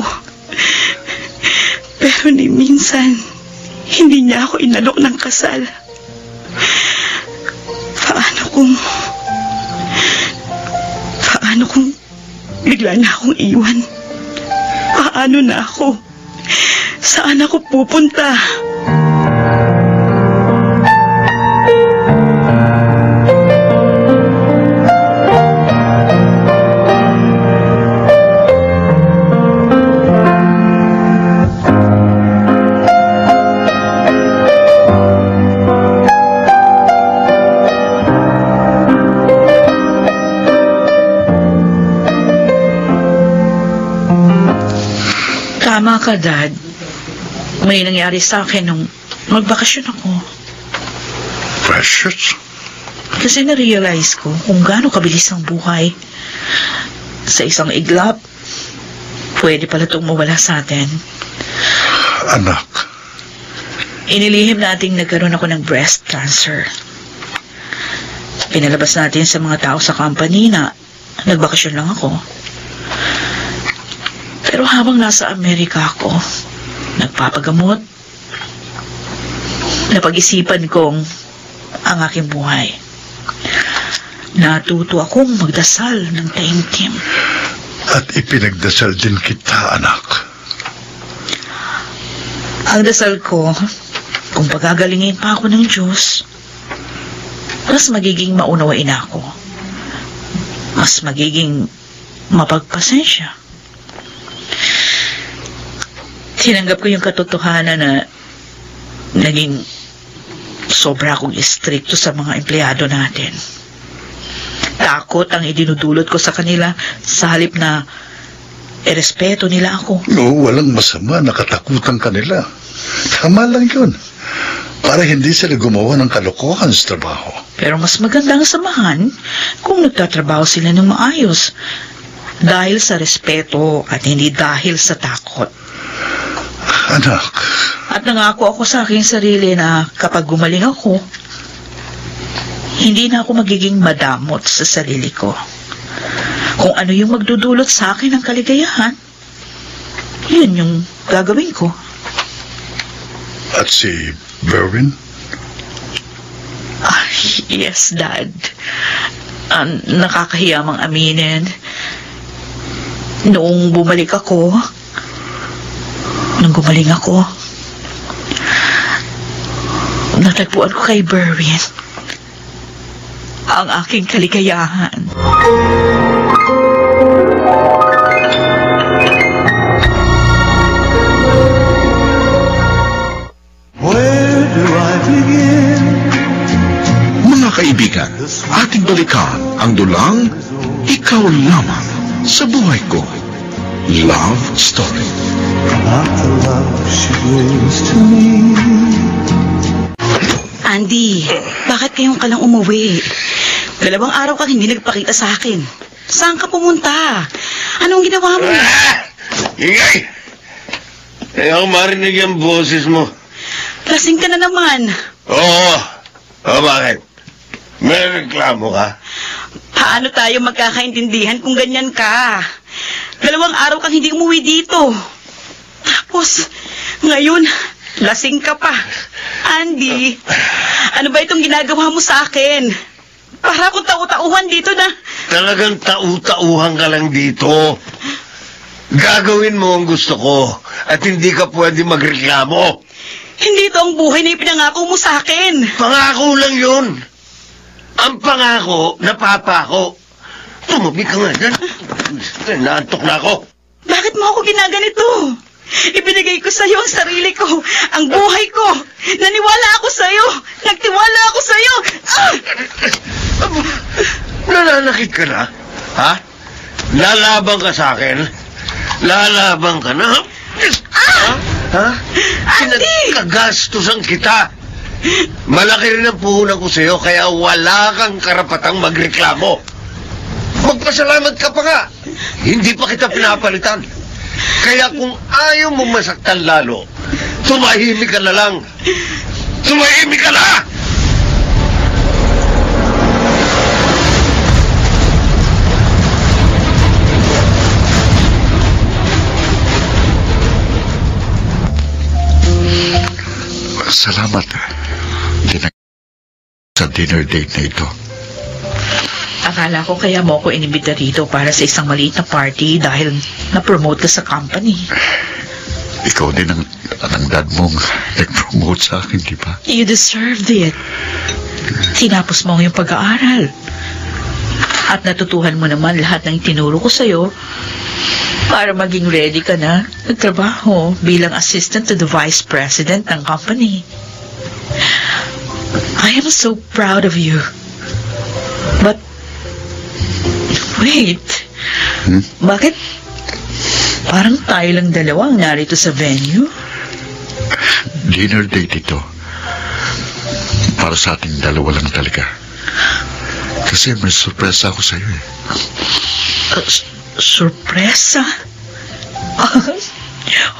[SPEAKER 4] Pero ni minsan, hindi niya ako inalok ng kasal. Paano kung bigla niya akong iwan? Paano na ako? Saan ako pupunta?
[SPEAKER 7] Tama ka, Dad. May nangyari sa akin nung magbakasyon ako.
[SPEAKER 8] Precious?
[SPEAKER 7] Kasi na-realize ko kung gaano kabilis ang buhay. Sa isang iglap, pwede pala itong mawala sa atin.
[SPEAKER 8] Anak.
[SPEAKER 7] Inilihim nating nagkaroon ako ng breast cancer. Pinalabas natin sa mga tao sa company na nagbakasyon lang ako. Pero habang nasa Amerika ako, nagpapagamot, napag-isipan kong ang aking buhay. Natuto akong magdasal ng taimtim.
[SPEAKER 8] At ipinagdasal din kita, anak.
[SPEAKER 7] Ang dasal ko, kung pagagalingin pa ako ng Diyos, mas magiging maunawain ako. Mas magiging mapagpasensya. Tinanggap ko yung katotohanan na naging sobra akong istrikto sa mga empleyado natin. Takot ang idinudulot ko sa kanila sa halip na irespeto nila ako.
[SPEAKER 8] No, walang masama na katakutan kanila. Tama lang yun. Para hindi sila gumawa ng kalokohan sa trabaho.
[SPEAKER 7] Pero mas magandang samahan kung nagtatrabaho sila ng maayos. Dahil sa respeto at hindi dahil sa takot.
[SPEAKER 8] Anak.
[SPEAKER 7] At nangako ako sa aking sarili na kapag gumaling ako, hindi na ako magiging madamot sa sarili ko. Kung ano yung magdudulot sa akin ng kaligayahan, yun yung gagawin ko.
[SPEAKER 8] At si Berwin?
[SPEAKER 7] Yes, Dad. Nakakahiya mang aminin. Noong bumalik ako, nung gumaling ako, natagpuan ko kay Berwin ang aking kaligayahan.
[SPEAKER 2] Where do I begin?
[SPEAKER 1] Mga kaibigan, ating balikan ang dulang Ikaw Lamang sa Buhay Ko. Love Story.
[SPEAKER 2] Not the love she brings to me.
[SPEAKER 4] Andy, bakit ngayon ka lang umuwi? 2 araw kang hindi nagpakita sa akin. Saan ka pumunta? Anong ginawa mo?
[SPEAKER 3] Ingay! Ayaw marinig yung boses mo.
[SPEAKER 4] Lasing ka na naman.
[SPEAKER 3] Oo. O bakit? May reklamo ka?
[SPEAKER 4] Paano tayo magkakaintindihan kung ganyan ka? 2 araw kang hindi umuwi dito. Tapos, ngayon, lasing ka pa. Andy, ano ba itong ginagawa mo sa akin? Para akong tau-tauhan dito na...
[SPEAKER 3] Talagang tau-tauhan ka lang dito. Gagawin mo ang gusto ko at hindi ka pwede magreklamo.
[SPEAKER 4] Hindi ito ang buhay na ipinangako mo sa akin.
[SPEAKER 3] Pangako lang yun. Ang pangako, napapako. Tumabi ka nga dyan. Naantok na ako.
[SPEAKER 7] Bakit mo ako ginaganito? Ibinigay ko sa'yo ang sarili ko, ang buhay ko. Naniwala ako sa'yo. Nagtiwala ako sa'yo.
[SPEAKER 3] Nananakit ka na? Ha? Lalaban ka sa akin? Lalaban ka na? Ha? Pinagkagastusan kita. Malaki rin ang puhunan ko sa'yo, kaya wala kang karapatang magreklamo. Magpasalamat ka pa nga. Hindi pa kita pinapalitan. Kaya kung ayaw mo masaktan lalo, tumahimik ka na lang. Tumahimik ka na!
[SPEAKER 5] Salamat. Sa dinner date na ito.
[SPEAKER 7] Akala ko kaya mo ko inibita rito para sa isang maliit na party dahil na-promote ka sa company.
[SPEAKER 5] Ikaw din ang dad mong nag-promote sa akin, di ba?
[SPEAKER 7] You deserved it. Tinapos mo yung pag-aaral. At natutuhan mo naman lahat ng tinuro ko sa'yo para maging ready ka na nagtrabaho bilang assistant to the vice president ng company. I am so proud of you. But, wait. Bakit parang tayo lang dalawa ang narito sa venue?
[SPEAKER 5] Dinner date ito. Para sa ating dalawa lang talaga. Kasi may sorpresa ako sa'yo eh.
[SPEAKER 7] Sorpresa?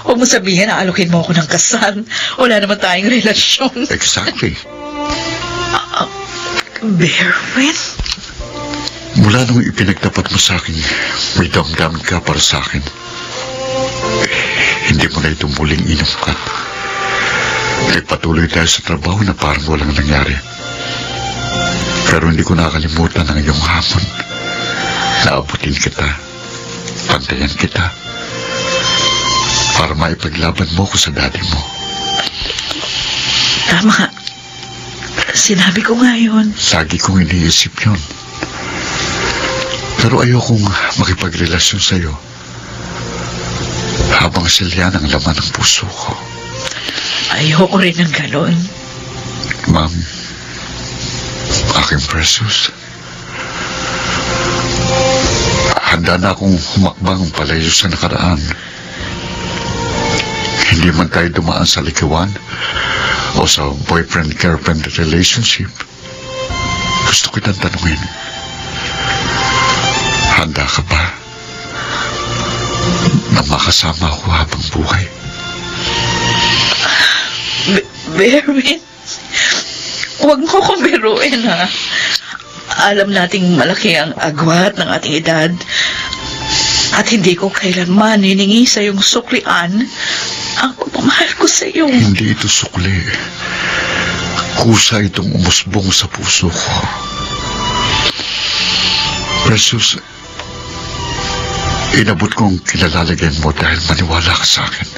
[SPEAKER 7] Huwag mo sabihin na alokin mo ako ng kasal. Wala naman tayong relasyon.
[SPEAKER 5] Exactly.
[SPEAKER 7] Berwin?
[SPEAKER 5] Mula nung ipinagtapat mo sa akin, may damdamin ka para sa akin. Hindi mo na ito muling inungkat. Nagpatuloy tayo sa trabaho na parang walang nangyari. Pero hindi ko nakalimutan ang iyong hamon. Naabutin kita. Pantayan kita. Para maipaglaban mo ko sa daddy mo.
[SPEAKER 7] Tama. Sinabi ko nga yun.
[SPEAKER 5] Lagi kong iniisip yun. Pero ayokong makipagrelasyon sa'yo habang silyan ang laman ng puso ko.
[SPEAKER 7] Ayoko rin ng ganon.
[SPEAKER 5] Ma'am, aking precious, handa na akong humakbang palayo sa nakaraan. Hindi man tayo dumaan sa likiwan o sa boyfriend-girlfriend relationship. Gusto kitang tanungin, handa ka ba na makasama ako habang buhay?
[SPEAKER 7] Berwin, huwag mo akong biruin, ha? Alam nating malaki ang agwat ng ating edad at hindi ko kailanman hiningi sa iyong suklian ang pagmamahal ko sa iyo.
[SPEAKER 5] Hindi ito sukli. Kusa itong umusbong sa puso ko. Precious, inabot kong kilalagyan mo dahil maniwala ka sa akin.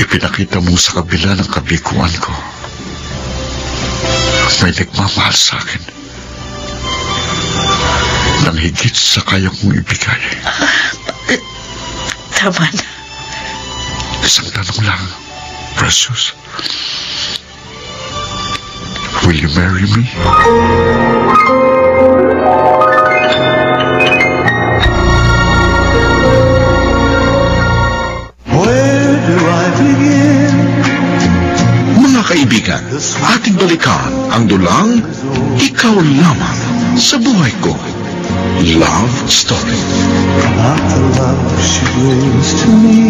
[SPEAKER 5] Ipinakita mo sa kabila ng kabiguan ko. May nagmamahal sa akin. Nang higit sa kaya kong ibigay.
[SPEAKER 7] Tama na.
[SPEAKER 5] Isang tanong lang, Precious. Will you marry me?
[SPEAKER 2] Where do I begin?
[SPEAKER 1] Mga kaibigan, ating balikan ang dulang Ikaw Lamang sa Buhay Ko. Love Story.
[SPEAKER 2] Not the love she brings to me.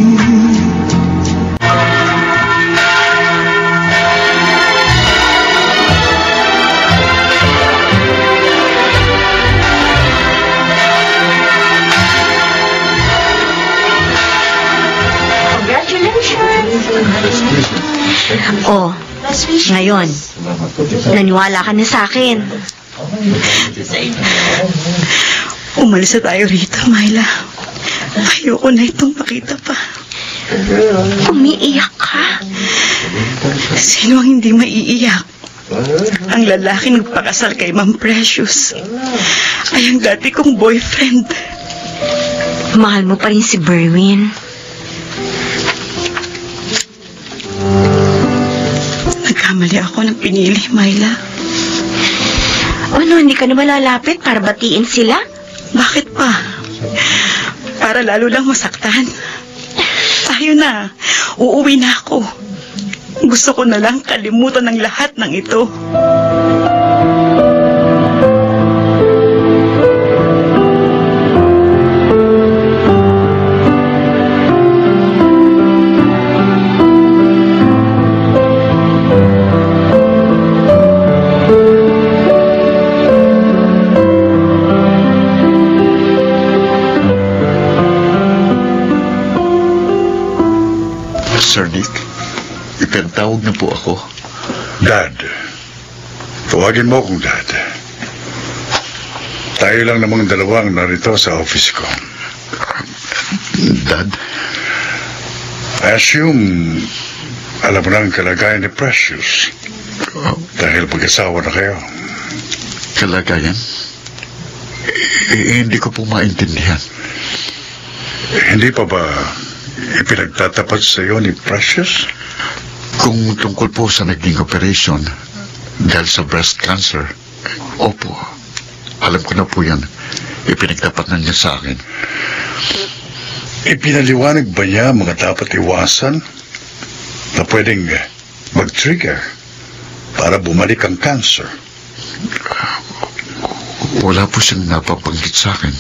[SPEAKER 6] Oh, ngayon, naniwala ka na sa akin.
[SPEAKER 4] Umalis na tayo rito, Myla. Ayoko na itong makita pa.
[SPEAKER 6] Umiiyak ka?
[SPEAKER 4] Sino ang hindi maiiyak? Ang lalaki nagpakasal kay Ma'am Precious ay ang dati kong boyfriend.
[SPEAKER 6] Mahal mo pa rin si Berwin.
[SPEAKER 4] Nagkamali ako ng pinili, Myla.
[SPEAKER 6] Ano, hindi ka na ba lalapit para batiin sila?
[SPEAKER 4] Bakit pa? Para lalo lang masaktan. Tayo na. Uuwi na ako. Gusto ko na lang kalimutan ng lahat ng ito.
[SPEAKER 5] Sir Nick, ipinatawag na po ako.
[SPEAKER 8] Dad. Tawagin mo akong Dad. Tayo lang namang dalawang narito sa office ko.
[SPEAKER 5] Dad?
[SPEAKER 8] I assume alam mo na ang kalagayan ni Precious. Dahil pag-asawa na kayo.
[SPEAKER 5] Kalagayan? Hindi ko po maintindihan.
[SPEAKER 8] Hindi pa ba ipinagtatapat sa iyo ni Precious?
[SPEAKER 5] Kung tungkol po sa naging operation dahil sa breast cancer, opo, alam ko na po yan. Ipinagtapat na niya sa akin.
[SPEAKER 8] Ipinaliwanag ba niya mga dapat iwasan na pwedeng mag-trigger para bumalik ang cancer?
[SPEAKER 5] Wala po siyang napabanggit sa akin.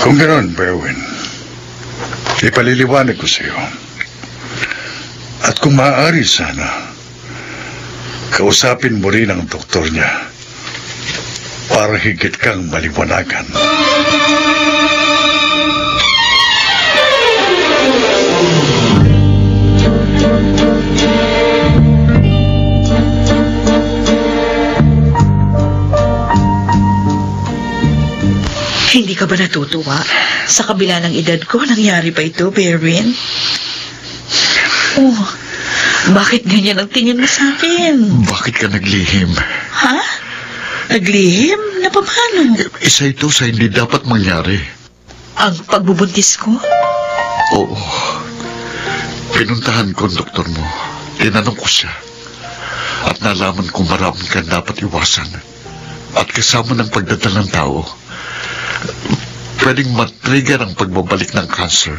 [SPEAKER 8] Kung ganoon, Berwin, ipaliliwanag ko sa iyo. At kung maaari sana, kausapin mo rin ang doktor niya para higit kang maliwanagan.
[SPEAKER 7] Hindi ka ba natutuwa? Sa kabila ng edad ko, nangyari pa ito, Berwin? Oh, bakit ganyan ang tingin mo sa akin?
[SPEAKER 5] Bakit ka naglihim?
[SPEAKER 7] Ha? Naglihim? Na paano?
[SPEAKER 5] Isa ito sa hindi dapat mangyari.
[SPEAKER 7] Ang pagbubuntis ko?
[SPEAKER 5] Oo. Pinuntahan ko ang doktor mo. Tinanong ko siya. At nalaman kong marami kang dapat iwasan. At kasama ng pagdadalang tao, pwedeng matrigger ang pagbabalik ng cancer.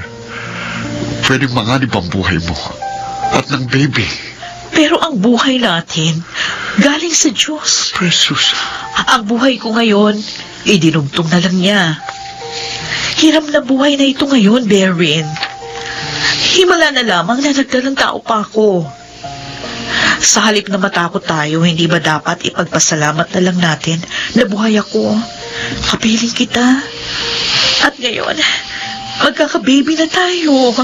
[SPEAKER 5] Pwedeng manganib ang buhay mo at ng baby.
[SPEAKER 7] Pero ang buhay natin, galing sa Diyos.
[SPEAKER 5] Precious.
[SPEAKER 7] Ang buhay ko ngayon, idinugtong na lang niya. Hiram na buhay na ito ngayon, Berwin. Himala na lamang na nagdalang tao pa ako. Sa halip na matakot tayo, hindi ba dapat ipagpasalamat na lang natin na buhay ako? Kapiling kita. At ngayon, magkakababy na tayo.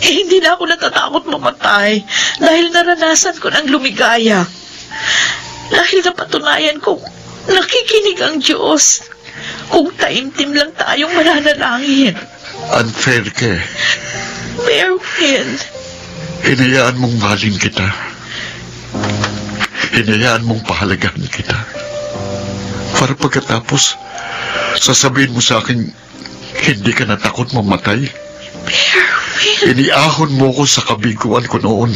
[SPEAKER 7] Hindi na ako natatakot mamatay dahil naranasan ko ng lumigaya. Dahil napatunayan ko, nakikinig ang Diyos. Kung taimtim lang tayong mananalangin.
[SPEAKER 5] Unfair ka.
[SPEAKER 7] Berwin.
[SPEAKER 5] Hinayaan mong mahalin kita. Hinayaan mong pahalagahan kita. Para pagkatapos, sasabihin mo sa akin, hindi ka natakot mamatay.
[SPEAKER 7] Berwin.
[SPEAKER 5] Iniahon mo ko sa kabiguan ko noon.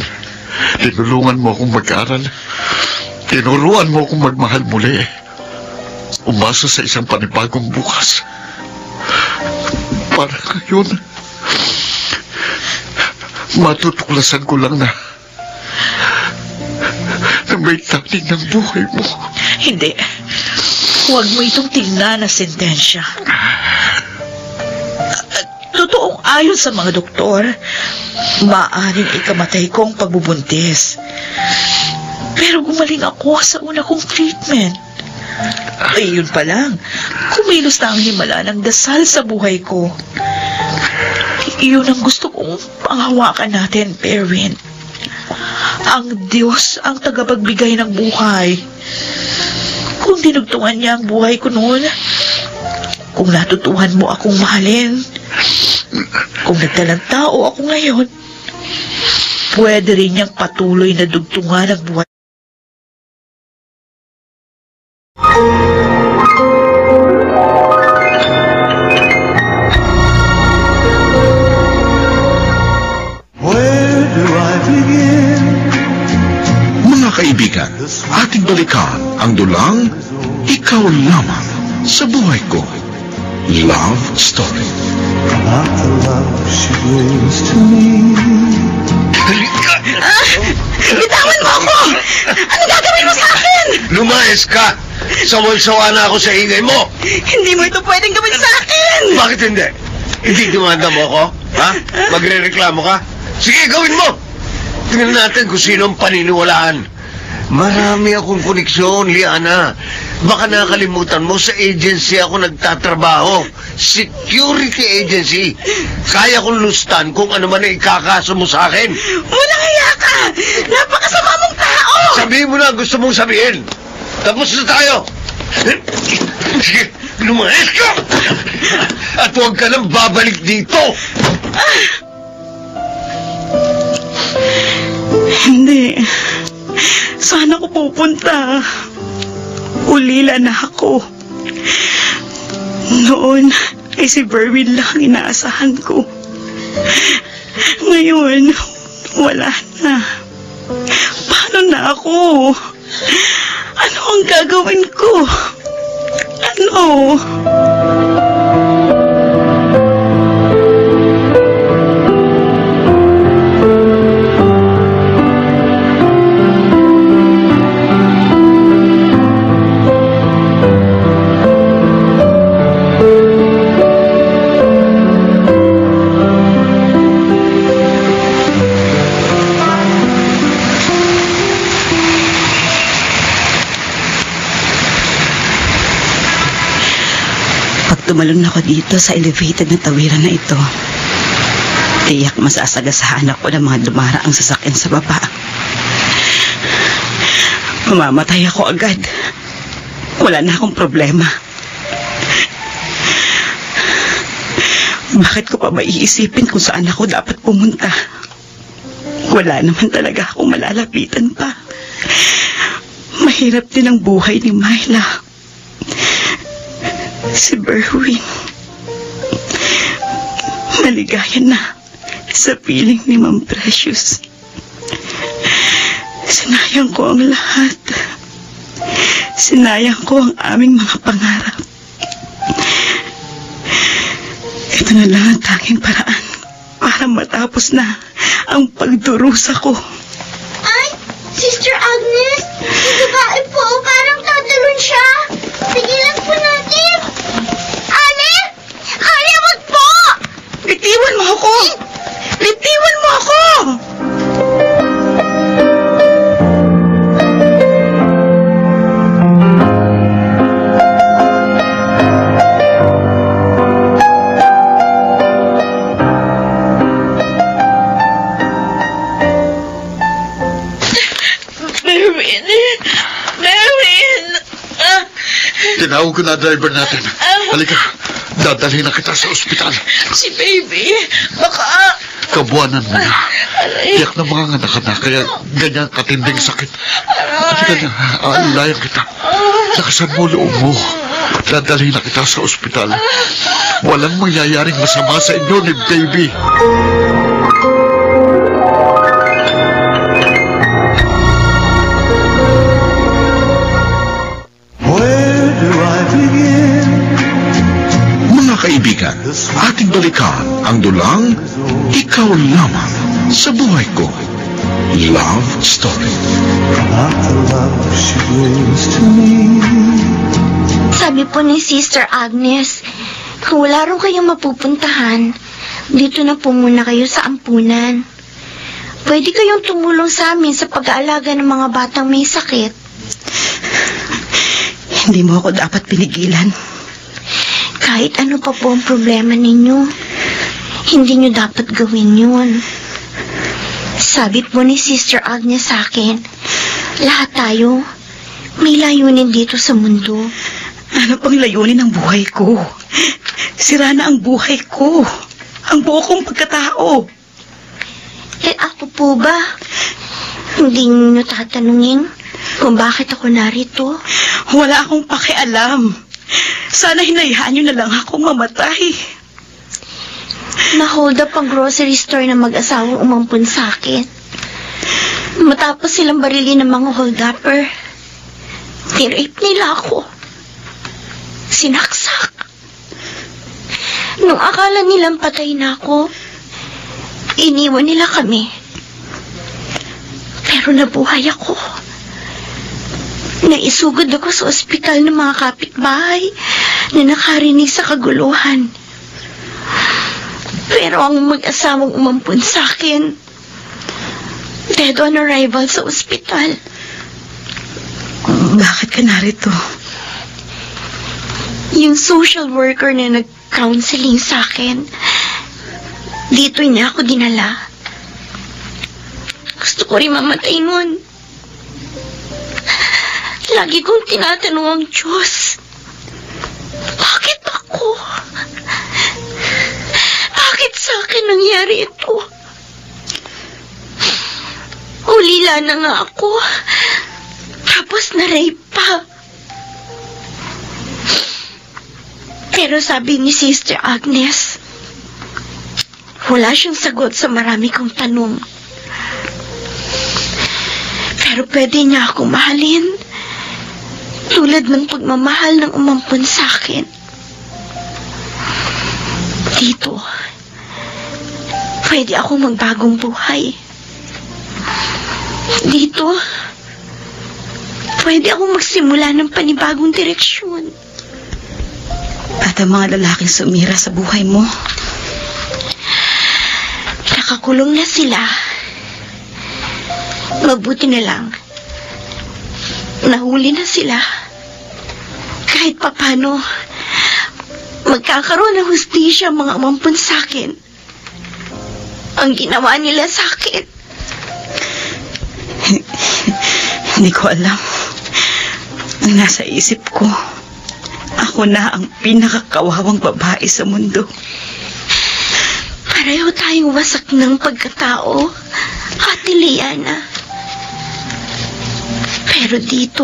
[SPEAKER 5] Tinulungan mo akong mag-aral. Tinuruan mo akong magmahal muli. Umasa sa isang panibagong bukas. Para ngayon, matutuklasan ko lang na may taning ng buhay mo.
[SPEAKER 7] Hindi. Huwag mo itong tingnan na sentensya. Totoong ayon sa mga doktor, maaaring ikamatay ko ang pagbubuntis. Pero gumaling ako sa una kong treatment. Ay, yun pa lang. Kumilos na ang himala ng dasal sa buhay ko. Iyon ang gusto kong panghawakan natin, Berwin. Ang Diyos ang tagapagbigay ng buhay. Kung dinugtungan niya ang buhay ko noon, kung natutuhan mo akong mahalin, kung nagdalang tao ako ngayon, pwede rin niyang patuloy na dugtungan ang buhay.
[SPEAKER 1] ang dulang Ikaw Lamang sa Buhay Ko. Love Story.
[SPEAKER 2] Not the love she brings to me.
[SPEAKER 4] Bitawan mo ako! Ano gagawin mo sa akin?
[SPEAKER 3] Lumayas ka! Sawan-sawa na ako sa ingay mo!
[SPEAKER 4] Hindi mo ito pwedeng gawin sa akin!
[SPEAKER 3] Bakit hindi? Hindi demanda mo ako? Ha? Magre-reklamo ka? Sige, gawin mo! Tingnan natin kung sino ang paniniwalaan. Marami akong koneksyon, Liana. Baka nakalimutan mo, sa agency ako nagtatrabaho. Security agency. Kaya kong lustan kung ano man ang ikakaso mo sa akin.
[SPEAKER 4] Walang hiya ka! Napakasama mong tao!
[SPEAKER 3] Sabihin mo na ang gusto mong sabihin. Tapos na tayo. Sige, lumayas ka! At huwag ka nang babalik dito.
[SPEAKER 4] Hindi. Saan ako pupunta? Ulila na ako. Noon ay si Berwin lang ang inaasahan ko. Ngayon, wala na. Paano na ako? Ano ang gagawin ko? Ano? Tumalon ako dito sa elevated na tawiran na ito. Tiyak masasagasahan ako ng mga dumaraang sasakyan sa baba. Mamamatay ako agad. Wala na akong problema. Bakit ko pa ba iisipin kung saan ako dapat pumunta? Wala naman talaga akong malalapitan pa. Mahirap din ang buhay ni Myla. Si Berwin, maligaya na sa piling ni Ma'am Precious. Sinayang ko ang lahat. Sinayang ko ang aming mga pangarap. Ito na lang ang tanging paraan para matapos na ang pagdurusa ko.
[SPEAKER 6] Ay, Sister Agnes, si babae po, parang tatalon siya. Tigilan po natin. Ale, wag po!
[SPEAKER 4] Bitiwan mo ako! Bitiwan mo ako!
[SPEAKER 7] Berwin!
[SPEAKER 5] Tinawag ko na driver natin. Halika, dadalhin na kita sa ospital.
[SPEAKER 7] Si baby, baka...
[SPEAKER 5] Kabuanan mo na. Tiyak na mga anak na, kaya ganyan katinding sakit. Halika na, aalilayan kita. Lakasan mo loob mo. Dadalhin na kita sa ospital. Walang mangyayaring masama sa inyo ni baby.
[SPEAKER 1] Kaibigan, ating balikan ang dulang Ikaw Lamang sa Buhay Ko. Love Story.
[SPEAKER 2] Not the love she brings to me.
[SPEAKER 6] Sabi po ni Sister Agnes, kung wala rin kayong mapupuntahan, dito na po muna kayo sa ampunan. Pwede kayong tumulong sa amin sa pag-aalaga ng mga batang may sakit.
[SPEAKER 4] Hindi mo ako dapat pinigilan.
[SPEAKER 6] Kahit ano pa po ang problema ninyo, hindi nyo dapat gawin yun. Sabi po ni Sister Agnes sa akin, lahat tayo may layunin dito sa mundo.
[SPEAKER 4] Ano pang layunin ng buhay ko? Sira na ang buhay ko. Ang buo kong pagkatao.
[SPEAKER 6] Eh ako po ba? Hindi nyo tatanungin kung bakit ako narito?
[SPEAKER 4] Wala akong pakialam. Sana hinayaan nyo na lang akong mamatay.
[SPEAKER 6] Na-hold up ang grocery store na mag-asawang umampun sa akin. Matapos silang barili ng mga hold-upper. Nirape nila ako. Sinaksak. Nung akala nilang patay na ako, iniwan nila kami. Pero nabuhay ako. Naisugod ako sa ospital ng mga kapitbahay na nakarinig sa kaguluhan. Pero ang mag-asawang umampun sa akin, dead on arrival sa ospital.
[SPEAKER 4] Bakit ka narito?
[SPEAKER 6] Yung social worker na nag-counseling sa akin, dito niya ako dinala. Gusto ko rin mamatay nun. Lagi kong tinatanong ang Diyos, bakit ako? Bakit sa akin nangyari ito? Ulila na nga ako. Tapos na-rape pa. Pero sabi ni Sister Agnes, wala siyang sagot sa marami kong tanong. Pero pwede niya akong mahalin, tulad ng pagmamahal ng umampun sa akin. Dito, pwede akong magbagong buhay. Dito, pwede akong magsimula ng panibagong direksyon.
[SPEAKER 4] At ang mga lalaking sumira sa buhay mo?
[SPEAKER 6] Nakakulong na sila. Mabuti na lang, nahuli na sila. Kahit papano, magkakaroon ng hustisya ang mga umampun sa akin. Ang ginawa nila sa akin.
[SPEAKER 4] Hindi ko alam. Ang nasa isip ko, ako na ang pinakakawawang babae sa mundo.
[SPEAKER 6] Pareho tayong wasak ng pagkatao, Ate Liana. Pero dito,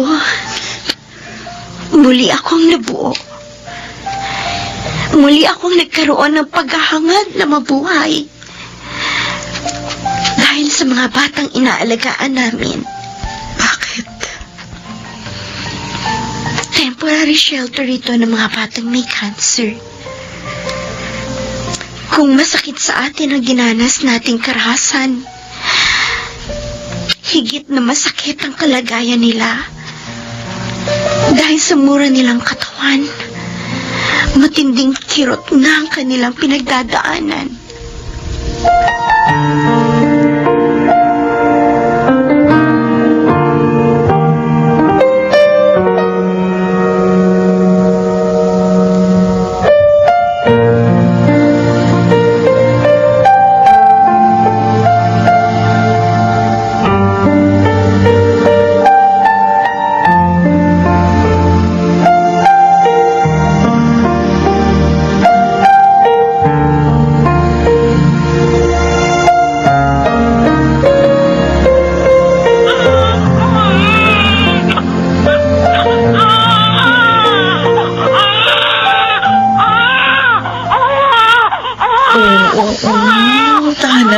[SPEAKER 6] muli akong nabuo. Muli akong nagkaroon ng paghahangad na mabuhay. Dahil sa mga batang inaalagaan namin.
[SPEAKER 4] Bakit?
[SPEAKER 6] Temporary shelter ito ng mga batang may cancer. Kung masakit sa atin ang dinanas nating karahasan, higit na masakit ang kalagayan nila. Dahil sa mura nilang katawan, matinding kirot na ang kanilang pinagdadaanan.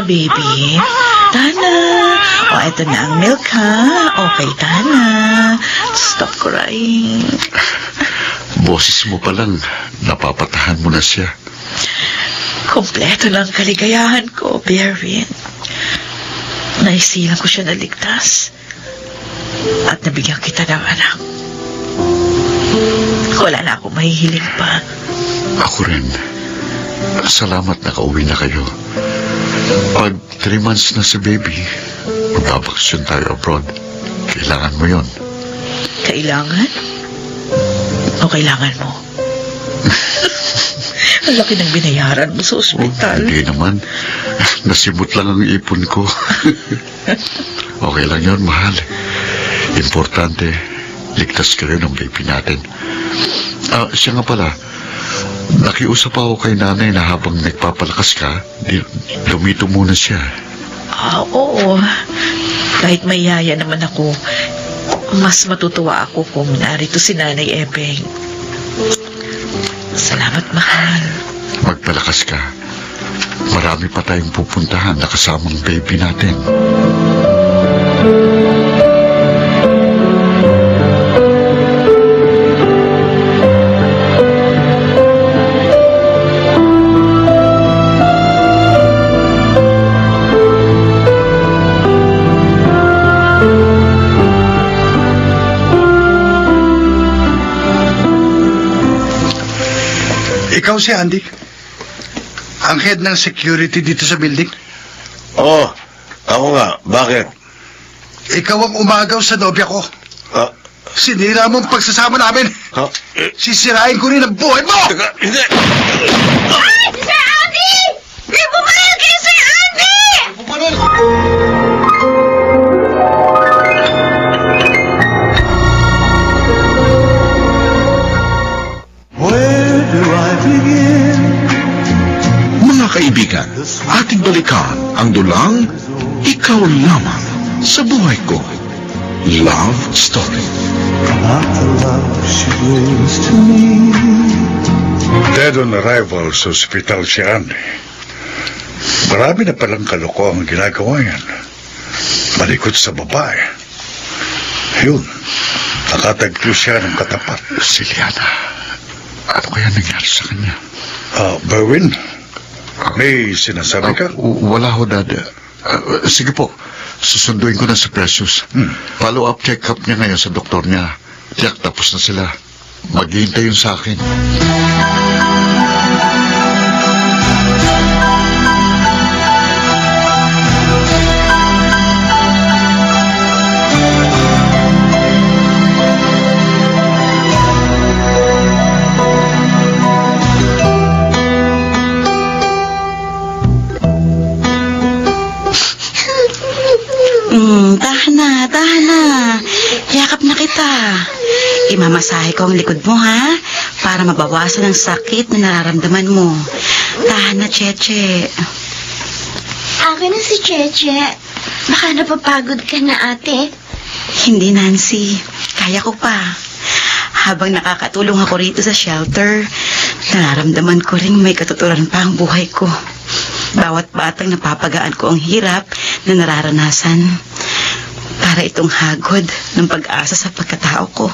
[SPEAKER 7] Baby. Tana. O, eto na ang milk, ha? Okay, Tana. Stop crying.
[SPEAKER 5] Boses mo pa lang, napapatahan mo na siya.
[SPEAKER 7] Kompleto lang kaligayahan ko, Berwin. Naisilang ko siya na ligtas. At nabigyan kita ng anak. Wala na akong mahihiling pa.
[SPEAKER 5] Ako rin. Salamat na kauwi na kayo. Pag 3 months na si baby, magbabakasyon tayo abroad. Kailangan mo yon.
[SPEAKER 7] Kailangan? O kailangan mo? Ang laki ng binayaran mo sa ospital.
[SPEAKER 5] Hindi naman. Nasimot lang ang ipon ko. Okay lang yun, mahal. Importante, ligtas kayo ng baby natin. Siya nga pala, nakiusap ako kay nanay na habang nagpapalakas ka, lumito muna siya.
[SPEAKER 7] Oo. Kahit may yaya naman ako, mas matutuwa ako kung narito si Nanay Ebeng. Salamat, mahal.
[SPEAKER 5] Magpalakas ka. Marami pa tayong pupuntahan na kasamang baby natin.
[SPEAKER 8] Ikaw si Andy? Ang head ng security dito sa building?
[SPEAKER 3] Oo, ako nga. Bakit?
[SPEAKER 8] Ikaw ang umagaw sa nobya ko.
[SPEAKER 3] Ah,
[SPEAKER 8] Sinira mo ang pagsasama namin.
[SPEAKER 3] ha?
[SPEAKER 8] Sisirain ko rin ang buhay mo!
[SPEAKER 3] Teka, hindi!
[SPEAKER 6] Sir Andy! May bumaril kayo, Sir Andy!
[SPEAKER 2] Where do I begin?
[SPEAKER 1] Mga kaibigan, ating balikan ang dulang Ikaw Lamang sa Buhay Ko. Love Story.
[SPEAKER 2] Not the love she brings to me.
[SPEAKER 8] Dead on arrival sa ospital si Andy. Marami na palang kalokohan ang ginagawa yan. Malikot sa babae. Yun, nakatagpo siya ng katapat.
[SPEAKER 5] Si Liana, ano kaya nangyari sa kanya?
[SPEAKER 8] Berwin, may sinasabi ka?
[SPEAKER 5] Wala ho, Dad. Sige po, susunduin ko na si Precious. Follow-up check-up niya ngayon sa doktor niya. Tiyak, tapos na sila. Maghihintay yun sa akin.
[SPEAKER 4] Tahan na. Yakap na kita. Imamasahe ko ang likod mo, ha? Para mabawasan ang sakit na nararamdaman mo. Tahan na, Cheche.
[SPEAKER 6] Akin na si Cheche. Baka napapagod ka na, ate.
[SPEAKER 4] Hindi, Nancy. Kaya ko pa. Habang nakakatulong ako rito sa shelter, nararamdaman ko rin may katuturan pa ang buhay ko. Bawat batang napapagaan ko ang hirap na nararanasan. Para itong hagod ng pag-asa sa pagkatao ko.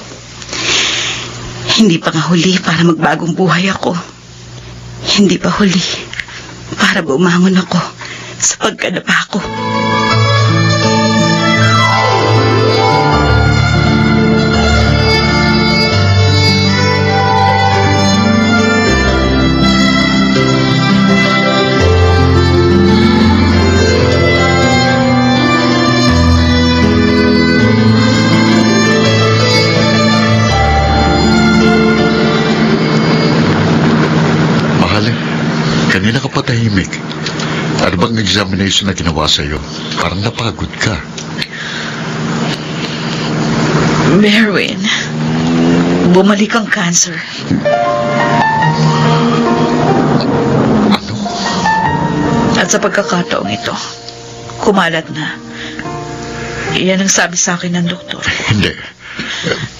[SPEAKER 4] Hindi pa nga huli para magbagong buhay ako. Hindi pa huli para bumangon ako sa pagkadapa ko.
[SPEAKER 5] Kanina ka patahimik. Ano bang examination na ginawa sa'yo? Parang napagod ka.
[SPEAKER 7] Berwin, bumalik ang cancer.
[SPEAKER 5] Ano?
[SPEAKER 7] At sa pagkakataong ito, kumalat na. Iyan ang sabi sa akin ng doktor.
[SPEAKER 5] Hindi.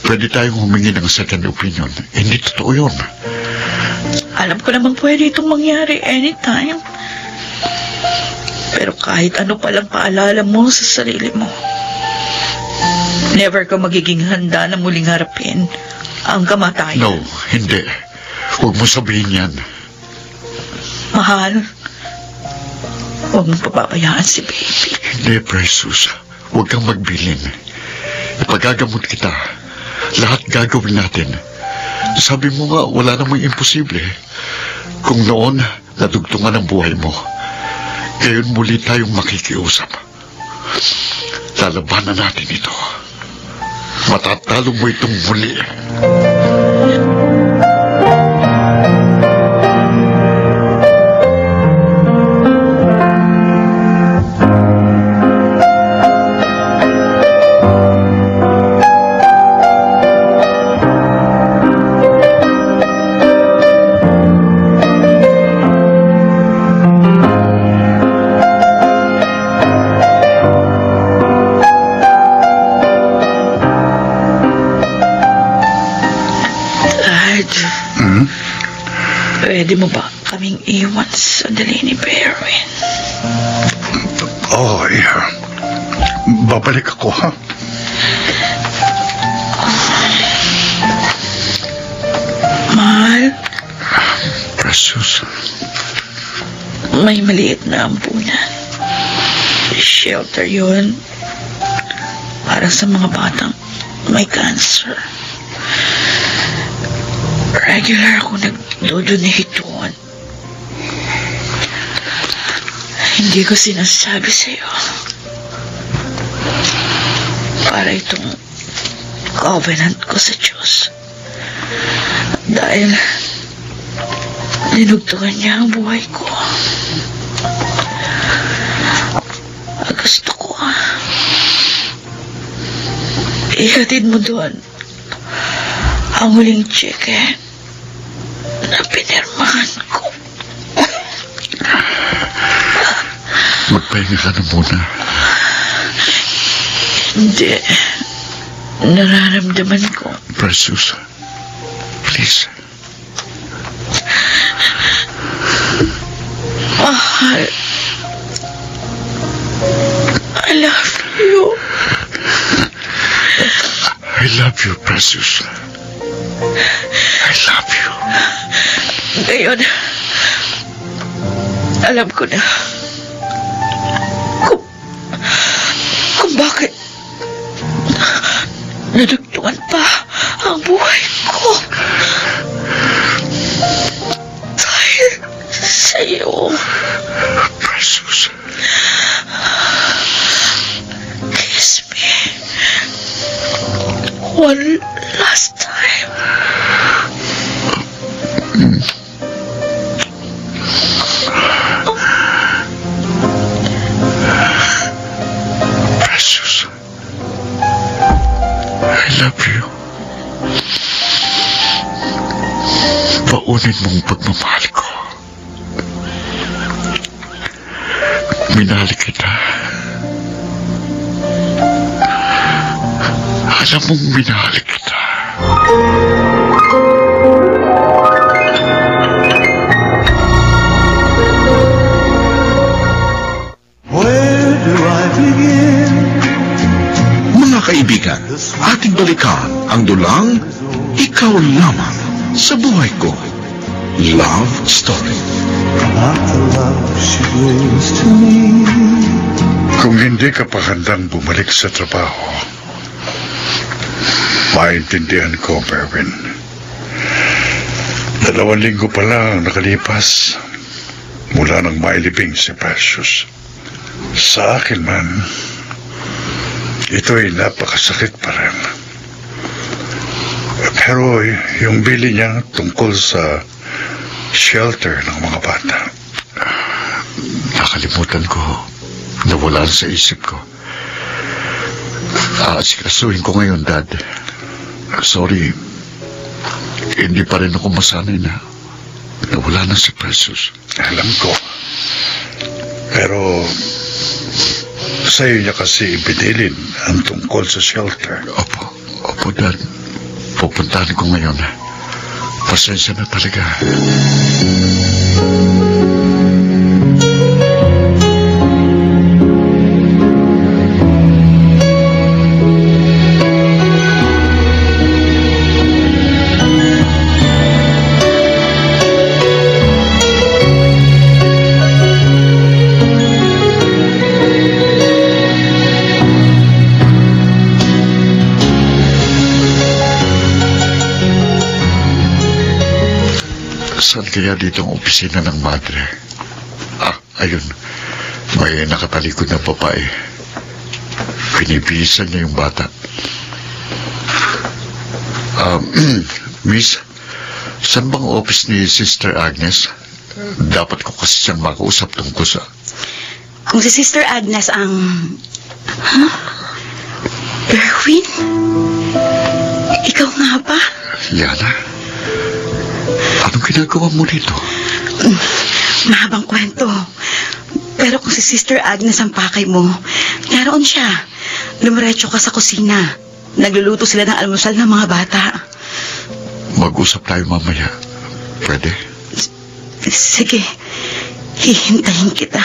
[SPEAKER 5] Pwede tayong humingi ng second opinion. Hindi totoo yun.
[SPEAKER 7] Alam ko naman pwede itong mangyari anytime. Pero kahit ano palang paalala mo sa sarili mo, never ka magiging handa na muling harapin ang kamatayan.
[SPEAKER 5] No, hindi. Huwag mo sabihin yan.
[SPEAKER 7] Mahal, huwag mong papabayaan si baby.
[SPEAKER 5] Hindi, Precious. Huwag kang magbilin. Ipagagamot kita. Lahat gagawin natin. Sabi mo nga, wala namang imposible. Kung noon, nadugtungan ang buhay mo, ngayon muli tayong makikiusap. Lalabanan natin ito. Matatalo mo itong muli.
[SPEAKER 7] Pwede mo ba kaming iwan sandali ni Berwin?
[SPEAKER 8] Oh, yeah. Babalik ako, ha?
[SPEAKER 7] Mahal,
[SPEAKER 5] Precious.
[SPEAKER 7] may maliit na ampunan. Shelter yun. Para sa mga batang may cancer. Regular ako Dodonate. Hindi ko sinasabi sa'yo. Para itong covenant ko sa Diyos. Dahil dinugtungan niya ang buhay ko. Gusto ko ihatid mo doon ang huling cheque na pinirmahan ko.
[SPEAKER 5] Magpahinga ka na muna.
[SPEAKER 7] Hindi. Nararamdaman ko.
[SPEAKER 5] Precious, please.
[SPEAKER 7] Mahal. I love you.
[SPEAKER 5] I love you, Precious. I love you.
[SPEAKER 7] Ngayon, alam ko na kung bakit nadugtungan pa ang buhay ko. Dahil sa'yo.
[SPEAKER 5] Precious.
[SPEAKER 7] Kiss me. One last time.
[SPEAKER 5] Precious. I love you. Paunin mong pagmamahal ko. Minahal kita. Alam mong minahal kita.
[SPEAKER 2] Where do I begin?
[SPEAKER 1] Mga kaibigan, ating balikan ang dulang Ikaw Lamang sa Buhay Ko. Love Story.
[SPEAKER 2] About the love she brings to me.
[SPEAKER 8] Kung hindi ka pa handang bumalik sa trabaho, maintindihan ko, Berwin. 2 linggo pa lang nakalipas mula nang mailibing si Precious. Sa akin man, ito'y napakasakit pa rin. Pero yung bili niya tungkol sa shelter ng mga bata,
[SPEAKER 5] Nakalimutan ko. Nawala sa isip ko. Asikasuhin ko ngayon, Dad. Sorry. Hindi pa rin ako masanay na nawala na si Precious.
[SPEAKER 8] alam ko. Pero sa'yo niya kasi ibinilin ang tungkol sa shelter.
[SPEAKER 5] Opo, Dad. Pupuntahan ko ngayon. Pasensya na talaga. Saan kaya dito ang opisina ng madre? Ayun. May nakatalikod na babae. Pinipisan niya yung bata. Miss, saan bang office ni Sister Agnes? Dapat ko kasi siyang makausap tungkol sa...
[SPEAKER 4] Kung si Sister Agnes ang... Berwin? Ikaw nga ba?
[SPEAKER 5] Liana? Anong ginagawa mo dito?
[SPEAKER 4] Mahabang kwento. Pero kung si Sister Agnes ang pakay mo, naroon siya. Lumiretso ka sa kusina. Nagluluto sila ng almusal ng mga bata.
[SPEAKER 5] Mag-usap tayo mamaya. Pwede?
[SPEAKER 4] Sige. Hihintayin kita.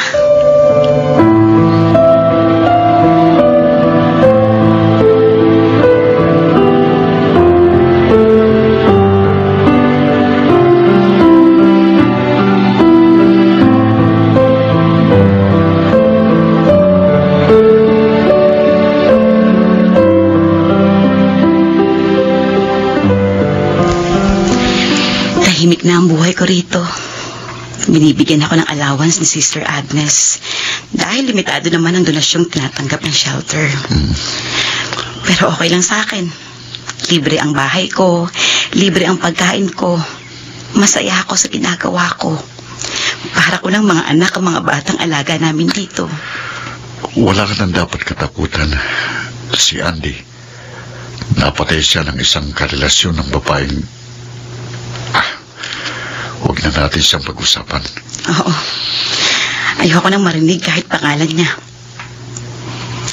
[SPEAKER 4] na ang buhay ko rito. Binibigyan ako ng allowance ni Sister Agnes dahil limitado naman ang donasyong tinatanggap ng shelter. Pero okay lang sa akin. Libre ang bahay ko, libre ang pagkain ko. Masaya ako sa ginagawa ko. Para ko ng mga anak ang mga batang alaga namin dito.
[SPEAKER 5] Wala ka nang dapat katakutan. Si Andy, napatay siya ng isang karelasyon ng babaeng... huwag na natin siyang pag-usapan.
[SPEAKER 4] Oo. Ayoko nang marinig kahit pangalan niya.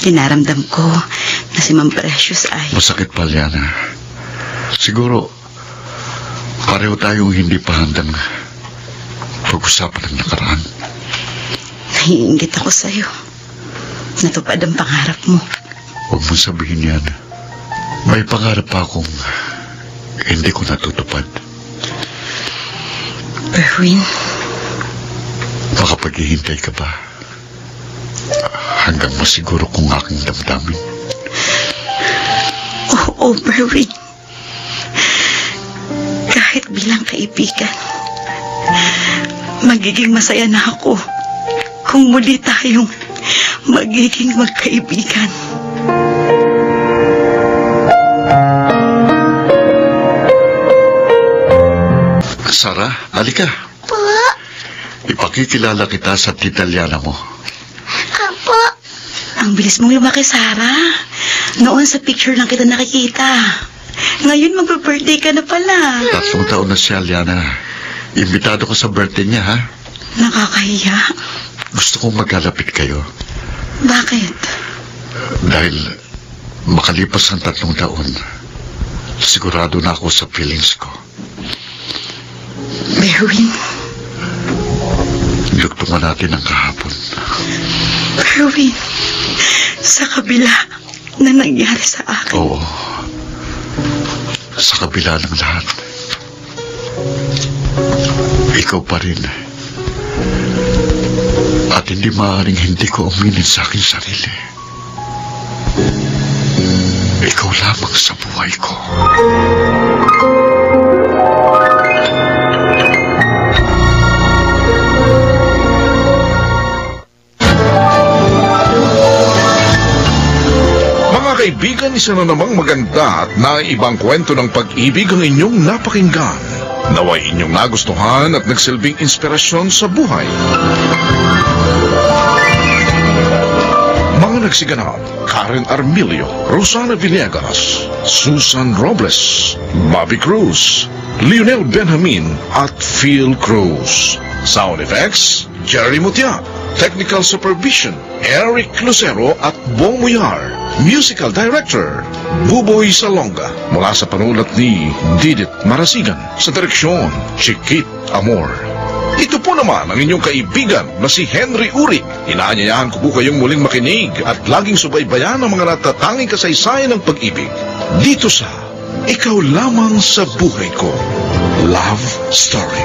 [SPEAKER 4] Dinaramdam ko na si Ma'am Precious ay...
[SPEAKER 5] Masakit pa, Liana. Siguro, pareho tayong hindi pa handang pag-usapan ng nakaraan.
[SPEAKER 4] Naiinggit ako sa'yo. Natupad ang pangarap mo.
[SPEAKER 5] Huwag mong sabihin yan. May pangarap pa akong hindi ko natutupad.
[SPEAKER 4] Berwin.
[SPEAKER 5] Makapaghihintay ka ba? Hanggang masiguro kong aking damdamin.
[SPEAKER 4] Oo, Berwin. Kahit bilang kaibigan, magiging masaya na ako kung muli tayong magiging magkaibigan.
[SPEAKER 5] Sarah, halika.
[SPEAKER 6] Po?
[SPEAKER 5] Ipakikilala kita sa tita Liana mo.
[SPEAKER 6] Apo?
[SPEAKER 4] Ang bilis mong lumaki, Sarah. Noon sa picture lang kita nakikita. Ngayon magbe-birthday ka na pala.
[SPEAKER 5] 3 taon na siya, Liana. Imbitado ka sa birthday niya, ha?
[SPEAKER 4] Nakakahiya.
[SPEAKER 5] Gusto kong magkalapit kayo.
[SPEAKER 4] Bakit?
[SPEAKER 5] Dahil makalipas ang 3 taon, sigurado na ako sa feelings ko.
[SPEAKER 4] Berwin.
[SPEAKER 5] Lugtungan natin ang kahapon.
[SPEAKER 4] Berwin, sa kabila na nangyari sa akin.
[SPEAKER 5] Oo. Sa kabila ng lahat, ikaw pa rin. At hindi maaaring hindi ko aminin sa aking sarili. Ikaw lamang sa buhay ko.
[SPEAKER 1] Kaibigan, isa na namang maganda at naiibang kwento ng pag-ibig ang inyong napakinggan. Naway inyong nagustuhan at nagsilbing inspirasyon sa buhay. Mga nagsiganap: Karen Armilio, Rosana Villegas, Susan Robles, Bobby Cruz, Lionel Benjamin at Phil Cruz. Sound effects: Jerry Mutia. Technical supervision: Eric Lucero at Bong Muyar. Musical director: Buboy Salonga. Mula sa panulat ni Didit Marasigan. Sa direksyon: Chiquit Amor. Ito po naman ang inyong kaibigan na si Henry Uri. Inaanyayahan ko po kayong muling makinig at laging subaybayan ang mga natatanging kasaysayan ng pag-ibig. Dito sa Ikaw Lamang sa Buhay Ko Love Story.